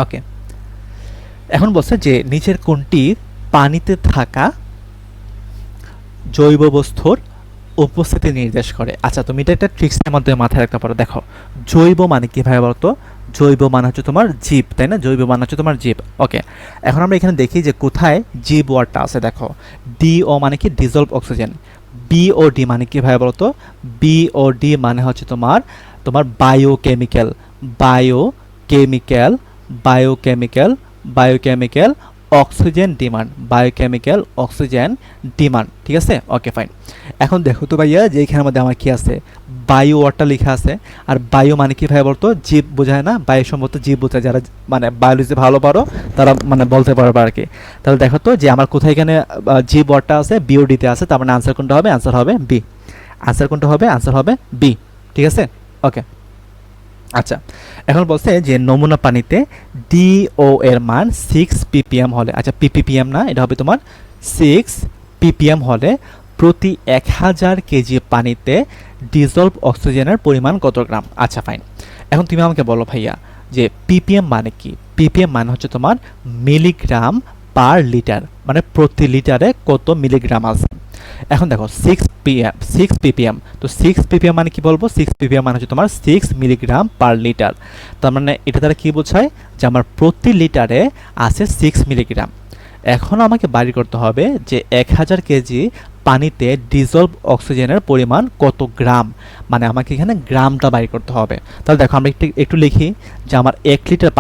[SPEAKER 1] ওকে, এখন বলছে যে নিচের কোনটি পানিতে থাকা জৈব বস্তুর উপস্থিতি নির্দেশ করে। আচ্ছা তুমি এটা একটা ট্রিক্সের মধ্যে মাথায় রাখতে পারো। দেখো জৈব মানে কি ভাবে বলতো, জৈব মানে হচ্ছে তোমার জীব, তাই না, জৈব মানে হচ্ছে তোমার জীব। ওকে, এখন আমরা এখানে দেখি যে কোথায় জীব ওয়ার্ডটা আছে। দেখো ডিও মানে কি ডিজলভ অক্সিজেন, বিওডি মানে কি ভাবে বলতো, বিওডি মানে হচ্ছে তোমার তোমার biochemical, biochemical, biochemical, biochemical oxygen demand, biochemical oxygen demand, ঠিক আছে। ওকে ফাইন, এখন দেখো তো ভাইয়া যে এখানের মধ্যে আমার কি আছে, বায়ু ওয়ার্ডটা লেখা আছে। আর বায়ু মানে কি ভাই বলতো, জীব বোঝায় না, বায়ু সম্ভবত জীব বোঝায়, যারা মানে বায়োলজি ভালো পারো তারা মানে বলতে পারবে আর কি। তাহলে দেখো তো যে আমার কোথায় এখানে জীব ওয়ার্ডটা আছে, বিওডিতে আছে, তার মানে আনসার কোনটা হবে, আনসার হবে বি। আনসার কোনটা হবে, আনসার হবে বি, ঠিক আছে। ওকে, আচ্ছা এখন বলছে যে নমুনা পানিতে ডিও এর মান 6 ppm হলে, আচ্ছা ppm না, এটা হবে তোমার 6 ppm হলে প্রতি 1000 কেজি পানিতে ডিজলভ অক্সিজেনের পরিমাণ কত গ্রাম। আচ্ছা ফাইন, এখন তুমি আমাকে বলো ভাইয়া যে পিপিএম মানে কি। পিপিএম মানে হচ্ছে তোমার মিলিগ্রাম পার লিটার, মানে প্রতি লিটারে কত মিলিগ্রাম আছে। এখন দেখো 6 ppm, তো 6 ppm মানে কি বলবো, 6 ppm মানে হচ্ছে তোমার 6 মিলিগ্রাম পার লিটার। তার মানে এটা দ্বারা কি বোঝায় যে আমার প্রতি লিটারে আছে 6 মিলিগ্রাম। এখন আমাকে বাইর করতে হবে যে 1000 কেজি পানিতে ডিজলভ অক্সিজেনের পরিমাণ কত গ্রাম, মানে আমাকে এখানে গ্রামটা বাইর করতে হবে। তাহলে দেখো আমরা একটু লিখি যে আমার 1 লিটার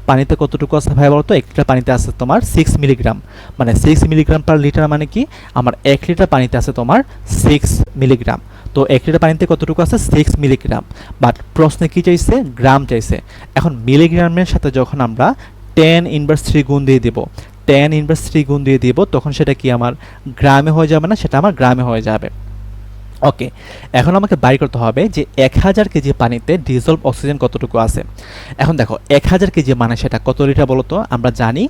[SPEAKER 1] পানিতে কতটুকু আছে ভাই বলতো, 1 লিটার পানিতে আছে তোমার 6 মিলিগ্রাম, মানে 6 মিলিগ্রাম পার লিটার মানে কি আমার 1 লিটার পানিতে আছে তোমার 6 মিলিগ্রাম। তো 1 লিটার পানিতে কতটুকু আছে 6 মিলিগ্রাম, বাট প্রশ্নে কি চাইছে, গ্রাম চাইছে। এখন মিলিগ্রামের সাথে যখন আমরা 10⁻³ গুণ দিয়ে দিব, 10⁻³ গুণ দিয়ে দিব, তখন সেটা কি আমার গ্রামে হয়ে যাবে না, সেটা আমার গ্রামে হয়ে যাবে। ওকে, এখন আমাকে বাইর করতে হবে যে 1000 কেজি পানিতে ডিজলভ অক্সিজেন কতটুকু আছে। এখন দেখো 1000 কেজি মানে সেটা কত লিটার বলো তো, আমরা জানি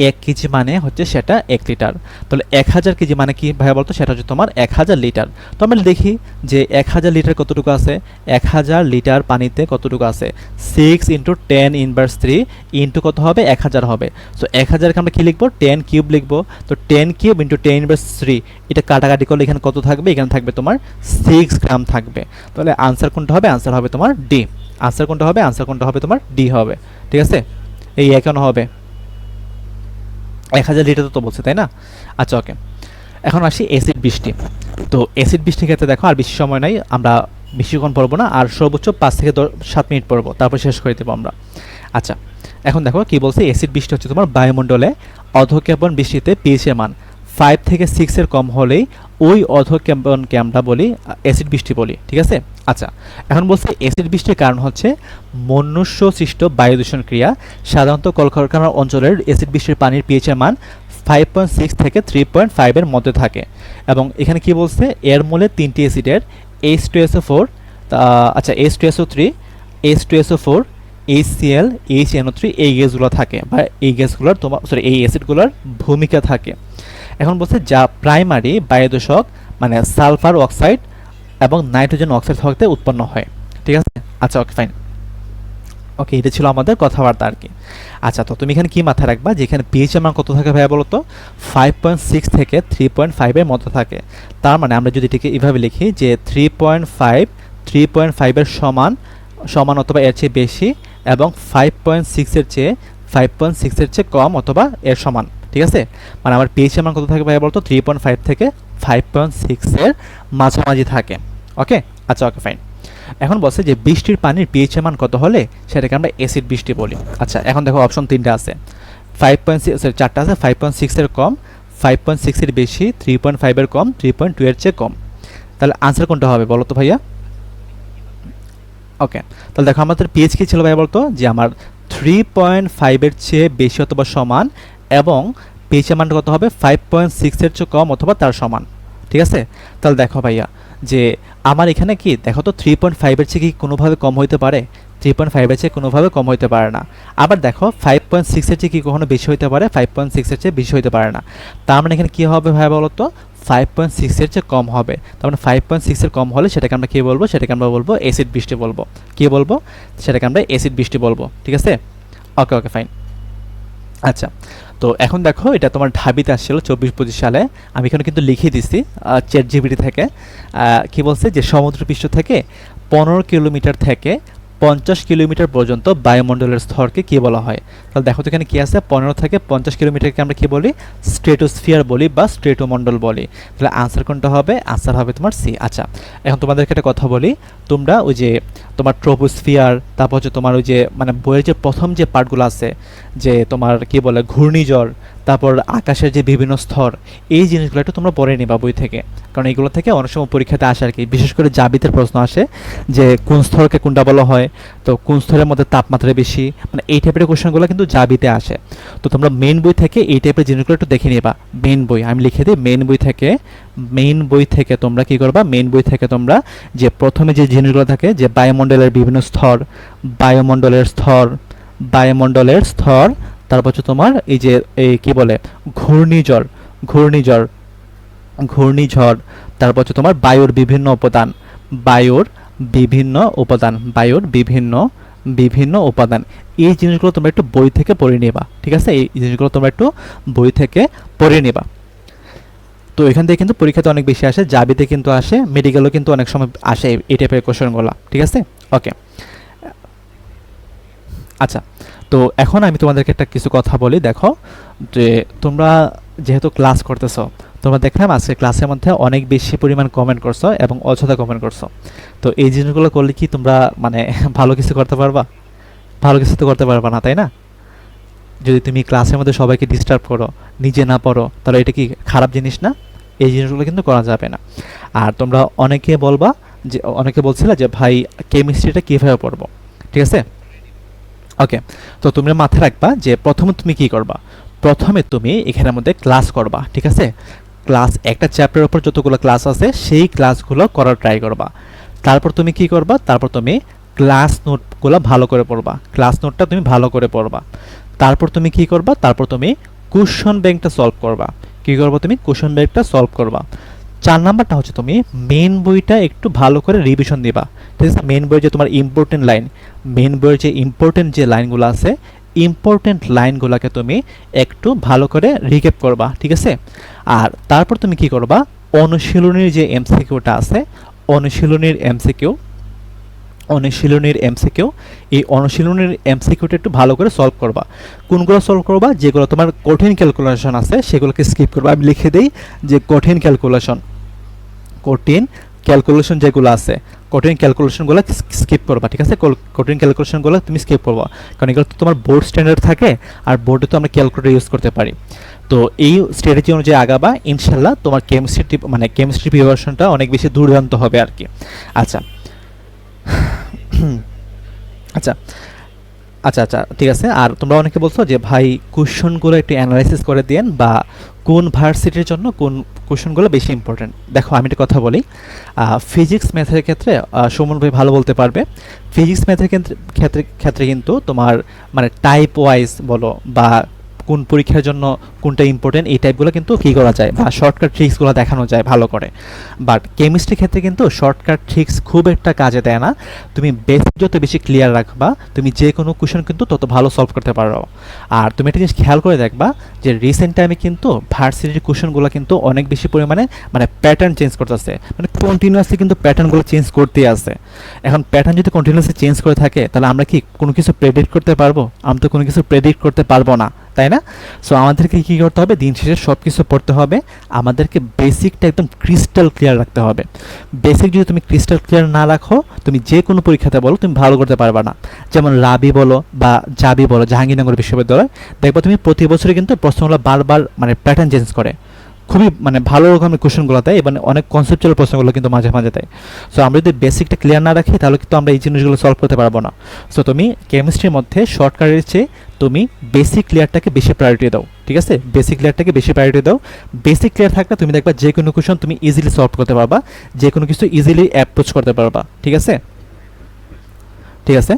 [SPEAKER 1] 1 কেজি মানে হচ্ছে সেটা 1 লিটার। তাহলে 1000 কেজি মানে কি ভাইয়া বলতো, সেটা হচ্ছে তোমার 1000 লিটার। তো আমরা দেখি যে 1000 লিটার কতটুকু আছে, 1000 লিটার পানিতে কতটুকু আছে, 6 × 10⁻³ ইন্টু কত হবে, 1000 হবে। সো 1000কে আমরা কি লিখবো, 10 কিউব লিখবো। তো 10 কিউব × 10⁻³ এটা কাটাকাটি করলে এখানে কত থাকবে, এখানে থাকবে তোমার 6 গ্রাম থাকবে। তাহলে আনসার কোনটা হবে, আনসার হবে তোমার ডি। আনসার কোনটা হবে, আনসার কোনটা হবে তোমার ডি হবে। ঠিক আছে, এই কেন হবে, 1000 লিটার তো বলছে তাই না। আচ্ছা ওকে, এখন আসি অ্যাসিড বৃষ্টি। তো অ্যাসিড বৃষ্টির ক্ষেত্রে দেখো আর বেশি সময় নাই, আমরা বেশিক্ষণ পড়বো না, আর সর্বোচ্চ 5 থেকে 7 মিনিট পড়বো, তারপর শেষ করে দেবো আমরা। আচ্ছা, এখন দেখো কি বলছে, অ্যাসিড বৃষ্টি হচ্ছে তোমার বায়ুমণ্ডলে অধঃক্ষেপণ বৃষ্টিতে পিএইচ এর মান 5 থেকে 6 এর কম হলেই ওই অধঃক্ষেপণকে আমরা বলি অ্যাসিড বৃষ্টি বলি। ঠিক আছে। আচ্ছা, এখন বলছে অ্যাসিড বৃষ্টির কারণ হচ্ছে মনুষ্য সৃষ্ট বায়ু দূষণ ক্রিয়া। সাধারণত কলকারখানার অঞ্চলের অ্যাসিড বৃষ্টির পানির পিএইচ এর মান 5.6 থেকে 3.5 এর মধ্যে থাকে। এবং এখানে কি বলছে, এর মূলে 3টি অ্যাসিডের H2SO4, আচ্ছা H2SO3, H2SO4, HCl, HNO3 এই গ্যাসগুলো থাকে, বা এই গ্যাসগুলোর তোমার এই অ্যাসিডগুলোর ভূমিকা থাকে। এখন বলছে যা প্রাইমারি বায়ুদূষক মানে সালফার অক্সাইড এবং নাইট্রোজেন অক্সাইড হতে উৎপন্ন হয়। ঠিক আছে। আচ্ছা ওকে ফাইন। ওকে, এটা ছিল আমাদের কথাবার্তা আর কি। আচ্ছা, তো তুমি এখানে কি মাথায় রাখবা যে এখানে পিএইচ এর মান কত থাকে ভাইয়া বলো তো, 5.6 থেকে 3.5 এর মধ্যে থাকে। তার মানে আমরা যদি এটাকে এভাবে লিখি যে 3.5 এর সমান অথবা এর চেয়ে বেশি, এবং 5.6 এর চেয়ে কম অথবা এর সমান। ঠিক আছে, মানে আমার পিএইচ এর মান কত থাকে ভাইয়া বলতো, 3.5 থেকে 5.6 এর মাঝামাঝি থাকে। ওকে, আচ্ছা ওকে ফাইন। এখন বলছে যে বৃষ্টির পানির পিএইচ এর মান কত হলে সেটাকে আমরা অ্যাসিড বৃষ্টি বলি। আচ্ছা, এখন দেখো অপশন 3টা আছে, 4টা আছে, 5.6 এর কম, 5.6 এর বেশি, 3.5 এর কম, 3.2 এর চেয়ে কম। তাহলে আনসার কোনটা হবে বলো তো ভাইয়া। ওকে, তাহলে দেখো আমাদের পিএইচ কি ছিল ভাইয়া বলতো, যে আমার 3.5 এর চেয়ে বেশি অথবা সমান, এবং পিএইচ এর মানটা কত হবে, 5.6 এর চেয়ে কম অথবা তার সমান। ঠিক আছে। তাহলে দেখো ভাইয়া যে আমার এখানে কি দেখো তো, 3.5 এর চেয়ে কি কোনোভাবে কম হইতে পারে, 3.5 এর চেয়ে কোনোভাবে কম হইতে পারে না। আবার দেখো 5.6 এর চেয়ে কি কখনো বেশি হইতে পারে, 5.6 এর চেয়ে বেশি হইতে পারে না। তার মানে এখানে কি হবে ভাই বলো তো, 5.6 এর চেয়ে কম হবে। তার মানে 5.6 এর কম হলে সেটাকে আমরা কি বলবো, সেটাকে আমরা বলবো অ্যাসিড বৃষ্টি বলবো। কি বলবো, সেটাকে আমরা অ্যাসিড বৃষ্টি বলবো। ঠিক আছে। ওকে ওকে ফাইন। আচ্ছা, তো এখন দেখো এটা তোমার ঢাবিতে আসছিল 24-25 সালে, আমি এখানে কিন্তু লিখে দিছি চ্যাটজিপিটি থেকে। কি বলছে যে সমুদ্রপৃষ্ঠ থেকে 15 কিলোমিটার থেকে 50 কিলোমিটার পর্যন্ত বায়ুমণ্ডলের স্তরকে কি বলা হয়। তাহলে দেখো তো এখানে কি আছে, 15 থেকে 50 কিলোমিটারকে আমরা কি বলি, স্ট্রেটোস্ফিয়ার বলি বা স্ট্রেটোমণ্ডল বলি। তাহলে আনসার কোনটা হবে, আনসার হবে তোমার সি। আচ্ছা, এখন তোমাদেরকে একটা কথা বলি, তোমরা ওই যে তোমার ট্রোপোস্ফিয়ার, তারপর হচ্ছে তোমার ওই যে মানে বইয়ের যে প্রথম যে পার্টগুলো আছে, যে তোমার কি বলে ঘূর্ণিঝড়, তারপর আকাশের যে বিভিন্ন স্তর, এই জিনিসগুলো একটু তোমরা পড়ে নিবা বই থেকে, কারণ এগুলো থেকে অনেক সময় পরীক্ষাতে আসে আর কি। বিশেষ করে জাবিতের প্রশ্ন আসে যে কোন স্তরকে কোনটা বলা হয়, তো কোন স্তরের মধ্যে তাপমাত্রা বেশি, মানে এই টাইপের কোশ্চেনগুলো কিন্তু জাবিতে আসে। তো তোমরা মেইন বই থেকে এই টাইপের জিনিসগুলো একটু দেখে নিবা। মেইন বই আমি লিখে দিই, মেইন বই থেকে তোমরা কি করবা, মেইন বই থেকে তোমরা যে প্রথমে যে জিনিসগুলো থাকে, যে বায়ুমণ্ডলের বিভিন্ন স্তর, বায়ুমণ্ডলের স্তর, তারপর হচ্ছে তোমার এই যে এই কি বলে ঘূর্ণিঝড়, তারপর হচ্ছে তোমার বায়ুর বিভিন্ন উপাদান, বায়ুর বিভিন্ন বিভিন্ন উপাদান। এই জিনিসগুলো তোমরা একটু বই থেকে পড়ে নেবা, ঠিক আছে? এই জিনিসগুলো তোমরা একটু বই থেকে পড়ে নেবা। তো এখান থেকে কিন্তু পরীক্ষাতে অনেক বেশি আসে, জাবিতে কিন্তু আসে, মেডিকেলও কিন্তু অনেক সময় আসে এই টাইপের কোশ্চেনগুলো, ঠিক আছে? ওকে, আচ্ছা। তো এখন আমি তোমাদেরকে একটা কিছু কথা বলি, দেখো যে তোমরা যেহেতু ক্লাস করতেছো, তোমরা দেখলাম আজকে ক্লাসের মধ্যে অনেক বেশি পরিমাণ কমেন্ট করছো এবং অযথা কমেন্ট করছো। তো এই জিনিসগুলো করলে কি তোমরা মানে ভালো কিছু করতে পারবা? ভালো কিছু তো করতে পারবা না, তাই না? যদি তুমি ক্লাসের মধ্যে সবাইকে ডিস্টার্ব করো, নিজে না পড়ো, তাহলে এটা কি খারাপ জিনিস না? এই জিনিসগুলো কিন্তু করা যাবে না। আর তোমরা অনেকে বলবা যে, অনেকে বলছিলে যে ভাই কেমিস্ট্রিটা কীভাবে পড়বো, ঠিক আছে? ওকে, তো তোমরা মাথায় রাখবা যে প্রথমে তুমি কি করবা। প্রথমে তুমি এখানের মধ্যে ক্লাস করবা, ঠিক আছে? ক্লাস একটা চ্যাপ্টারের উপর যতগুলো ক্লাস আছে সেই ক্লাসগুলো করার ট্রাই করবা। তারপর তুমি কি করবা, তারপর তুমি ক্লাস নোটগুলো ভালো করে পড়বা, ক্লাস নোটটা তুমি ভালো করে পড়বা। তারপর তুমি কি করবা, তারপর তুমি কোশ্চন ব্যাংকটা সলভ করবা। কি করবো, তুমি কোশ্চন ব্যাংকটা সলভ করবা। 4 নাম্বারটা হচ্ছে তুমি মেন বইটা একটু ভালো করে রিভিশন দিবা, ঠিক আছে? মেন বইয়ের যে তোমার ইম্পর্টেন্ট লাইন, মেন বইয়ের যে ইম্পর্টেন্ট যে লাইনগুলো আছে, ইম্পর্টেন্ট লাইনগুলোকে তুমি একটু ভালো করে রিক্যাপ করবা, ঠিক আছে? আর তারপর তুমি কি করবা, অনুশীলনীর যে এমসিকিউটা আছে, অনুশীলনীর এমসিকিউ, অনুশীলনীর এমসিকিউ, এই অনুশীলনীর এমসিকিউটা একটু ভালো করে সলভ করবা। কোনগুলো সলভ করবা, যেগুলো তোমার কঠিন ক্যালকুলেশন আছে সেগুলোকে স্কিপ করবা। আমি লিখে দিই যে কঠিন ক্যালকুলেশন, কঠিন ক্যালকুলেশন যেগুলো আছে, কঠিন ক্যালকুলেশনগুলো স্কিপ করবা, ঠিক আছে? কঠিন ক্যালকুলেশনগুলো তুমি স্কিপ করবা, কারণ এগুলো তো তোমার বোর্ড স্ট্যান্ডার্ড থাকে, আর বোর্ডে তো আমরা ক্যালকুলেটর ইউজ করতে পারি। তো এই স্ট্র্যাটেজি অনুযায়ী আগাবা, ইনশাল্লাহ তোমার কেমিস্ট্রি মানে কেমিস্ট্রি প্রিপারেশনটা অনেক বেশি দুর্দান্ত হবে আর কি। আচ্ছা আচ্ছা আচ্ছা আচ্ছা, ঠিক আছে। আর তোমরা অনেকে বলছো যে ভাই কোশ্চেনগুলো একটু অ্যানালাইসিস করে দেন, বা কোন ভার্সিটির জন্য কোন কোশ্চেনগুলো বেশি ইম্পর্টেন্ট। দেখো আমি একটা কথা বলি, ফিজিক্স ম্যাথের ক্ষেত্রে সুমন ভাই ভালো বলতে পারবে। ফিজিক্স ম্যাথের ক্ষেত্রে কিন্তু তোমার মানে টাইপ ওয়াইজ বলো, বা কোন পরীক্ষার জন্য কোনটা ইম্পর্টেন্ট, এই টাইপগুলো কিন্তু কী করা যায়, বা শর্টকাট ট্রিক্সগুলো দেখানো যায় ভালো করে। বাট কেমিস্ট্রির ক্ষেত্রে কিন্তু শর্টকাট ট্রিক্স খুব একটা কাজে দেয় না। তুমি বেসিক যত বেশি ক্লিয়ার রাখবা, তুমি যে কোনো কোশ্চেন কিন্তু তত ভালো সলভ করতে পারো। আর তুমি একটা জিনিস খেয়াল করে দেখবা যে রিসেন্ট টাইমে কিন্তু ভার্সিটির কোশ্চেনগুলো কিন্তু অনেক বেশি পরিমাণে মানে প্যাটার্ন চেঞ্জ করতেছে, মানে কন্টিনিউয়াসলি কিন্তু প্যাটার্নগুলো চেঞ্জ করতেই আছে। এখন প্যাটার্ন যদি কন্টিনিউয়াসলি চেঞ্জ করে থাকে, তাহলে আমরা কি কোনো কিছু প্রেডিক্ট করতে পারবো? আমরা তো কোনো কিছু প্রেডিক্ট করতে পারবো না, তাই না? সো আমাদেরকে কী করতে হবে, দিন শেষে সব কিছু পড়তে হবে, আমাদেরকে বেসিকটা একদম ক্রিস্টাল ক্লিয়ার রাখতে হবে। বেসিক যদি তুমি ক্রিস্টাল ক্লিয়ার না রাখো, তুমি যে কোনো পরীক্ষাতে বলো তুমি ভালো করতে পারবে না। যেমন রাবি বলো বা জাবি বলো, জাহাঙ্গীরনগর বিশ্ববিদ্যালয়, দেখবো তুমি প্রতি বছরে কিন্তু প্রশ্নগুলো বারবার মানে প্যাটার্ন চেঞ্জ করে, খুবই মানে ভালো রকমের কোশ্চেনগুলো দেয়, এবং অনেক কনসেপচুয়াল প্রশ্নগুলো কিন্তু মাঝে মাঝে দেয়। সো আমরা যদি বেসিকটা ক্লিয়ার না রাখি, তাহলে কিন্তু আমরা এই জিনিসগুলো সলভ করতে পারবো না। সো তুমি কেমিস্ট্রির মধ্যে শর্টকাটের চেয়ে তুমি বেসিক ক্লিয়ারটাকে বেশি প্রায়োরিটি দাও, ঠিক আছে? বেসিক ক্লিয়ারটাকে বেশি প্রায়োরিটি দাও। বেসিক ক্লিয়ার থাকলে তুমি দেখবা যে কোনো কোশ্চেন তুমি ইজিলি সলভ করতে পারবা, যে কোনো কিছু ইজিলি অ্যাপ্রোচ করতে পারবা, ঠিক আছে? ঠিক আছে,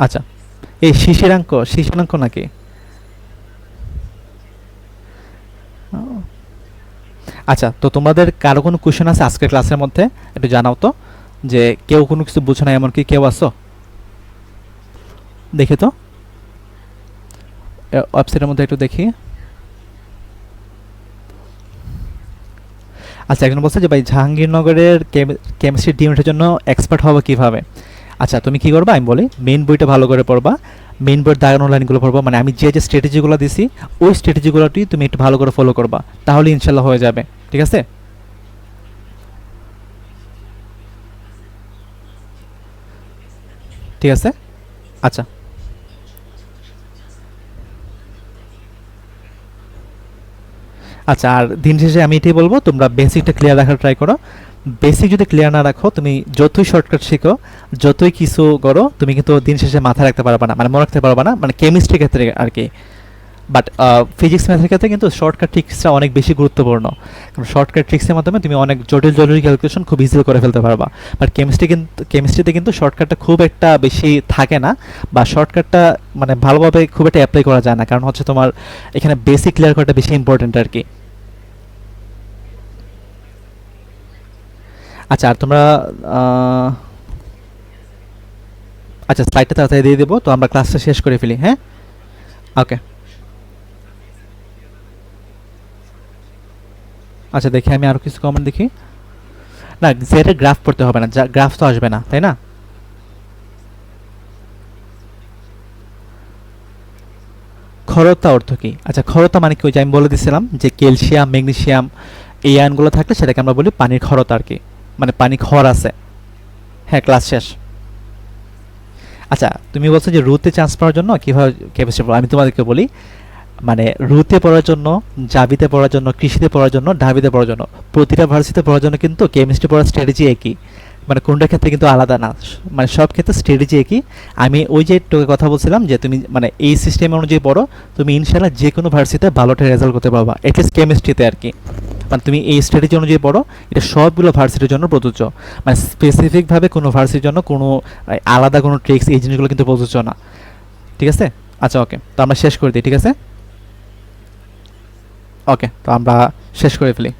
[SPEAKER 1] আচ্ছা। এই শিশিরাঙ্ক নাকি? আচ্ছা, তো তোমাদের কারো কোনো কোশ্চেন আছে আজকের ক্লাসের মধ্যে? একটু জানাও তো, যে কেউ কোনো কিছু বুঝে না এমন কি কেউ আসো? দেখে তো ওয়েবসাইটের মধ্যে একটু দেখি। আচ্ছা, একজন বলছে যে ভাই জাহাঙ্গীরনগরের কেমিস্ট্রি ডিউনিটের জন্য এক্সপার্ট হবো কিভাবে? আচ্ছা, তুমি কি করবা আমি বলি, মেইন বইটা ভালো করে পড়বা, মেইন বইয়ের দাগানো লাইনগুলো পড়বা, মানে আমি যে যে স্ট্র্যাটেজিগুলো দিছি ওই স্ট্র্যাটেজিগুলোটি তুমি একটু ভালো করে ফলো করবা, তাহলে ইনশাল্লাহ হয়ে যাবে, ঠিক আছে? ঠিক আছে, আচ্ছা আচ্ছা। আর দিন শেষে আমি এটাই বলবো, তোমরা বেসিকটা ক্লিয়ার রাখার ট্রাই করো। বেসিক যদি ক্লিয়ার না রাখো, তুমি যতই শর্টকাট শিখো, যতই কিছু করো, তুমি কিন্তু দিন শেষে মাথায় রাখতে পারবে না, মানে মনে রাখতে পারবে না, মানে কেমিস্ট্রির ক্ষেত্রে আর কি। বাট ফিজিক্স ম্যাথের ক্ষেত্রে কিন্তু শর্টকাট ট্রিক্সটা অনেক বেশি গুরুত্বপূর্ণ, কারণ শর্টকাট ট্রিক্সের মাধ্যমে তুমি অনেক জটিল জটিল ক্যালকুলেশন খুব ইজিলি করে ফেলতে পারবা। বাট কেমিস্ট্রিতে কিন্তু শর্টকাটটা খুব একটা বেশি থাকে না, বা শর্টকাটটা মানে ভালোভাবে খুব একটা অ্যাপ্লাই করা যায় না, কারণ হচ্ছে তোমার এখানে বেসিক ক্লিয়ার করাটা বেশি ইম্পর্টেন্ট আর কি। আচ্ছা, আর তোমরা আচ্ছা, স্লাইডটা তাড়াতাড়ি দিয়ে দেবো, তো আমরা ক্লাসটা শেষ করে ফেলি, হ্যাঁ? ওকে। আচ্ছা, দেখি আমি আরও কিছু কমেন্ট দেখি। না, জেডের গ্রাফ পড়তে হবে না, গ্রাফ তো আসবে না, তাই না? ক্ষরতা অর্থ কি? আচ্ছা, ক্ষরতা মানে কি? ওই যে আমি বলে দিছিলাম যে ক্যালসিয়াম, ম্যাগনেসিয়াম এই আয়নগুলো থাকলে সেটাকে আমরা বলি পানির ক্ষরতা আর কি, মানে পানি ক্ষর আছে। হ্যাঁ, ক্লাস শেষ। আচ্ছা, তুমি বলছো যে রুতে চান্স পাওয়ার জন্য কিভাবে কেমিস্ট্রি পড়ো, আমি তোমাদেরকে বলি। মানে রুতে পড়ার জন্য, জাবিতে পড়ার জন্য, কৃষিতে পড়ার জন্য, ঢাবিতে পড়ার জন্য, প্রতিটা ভার্সিটিতে পড়ার জন্য কিন্তু কেমিস্ট্রি পড়ার স্ট্র্যাটেজি একই। মানে কোনটা ক্ষেত্রে কিন্তু আলাদা না, মানে সব ক্ষেত্রে স্ট্র্যাটেজি একই। আমি ওই যে একটু আগে কথা বলছিলাম যে তুমি মানে এই সিস্টেম অনুযায়ী পড়ো, তুমি ইনশাল্লাহ যে কোনো ভার্সিটিতে ভালোটা রেজাল্ট করতে পারবা, এটলিস্ট কেমিস্ট্রিতে আর কি। মানে তুমি এই স্ট্র্যাটেজি অনুযায়ী পড়ো, এটা সবগুলো ভার্সিটির জন্য প্রযোজ্য। মানে স্পেসিফিকভাবে কোনো ভার্সিটির জন্য কোনো আলাদা কোনো ট্রিক্স এই জিনিসগুলো কিন্তু প্রযোজ্য না। ঠিক আছে? আচ্ছা, ওকে, তো আমরা শেষ করে দিই, ঠিক আছে? ওকে, তো আমরা শেষ করে ফেলি।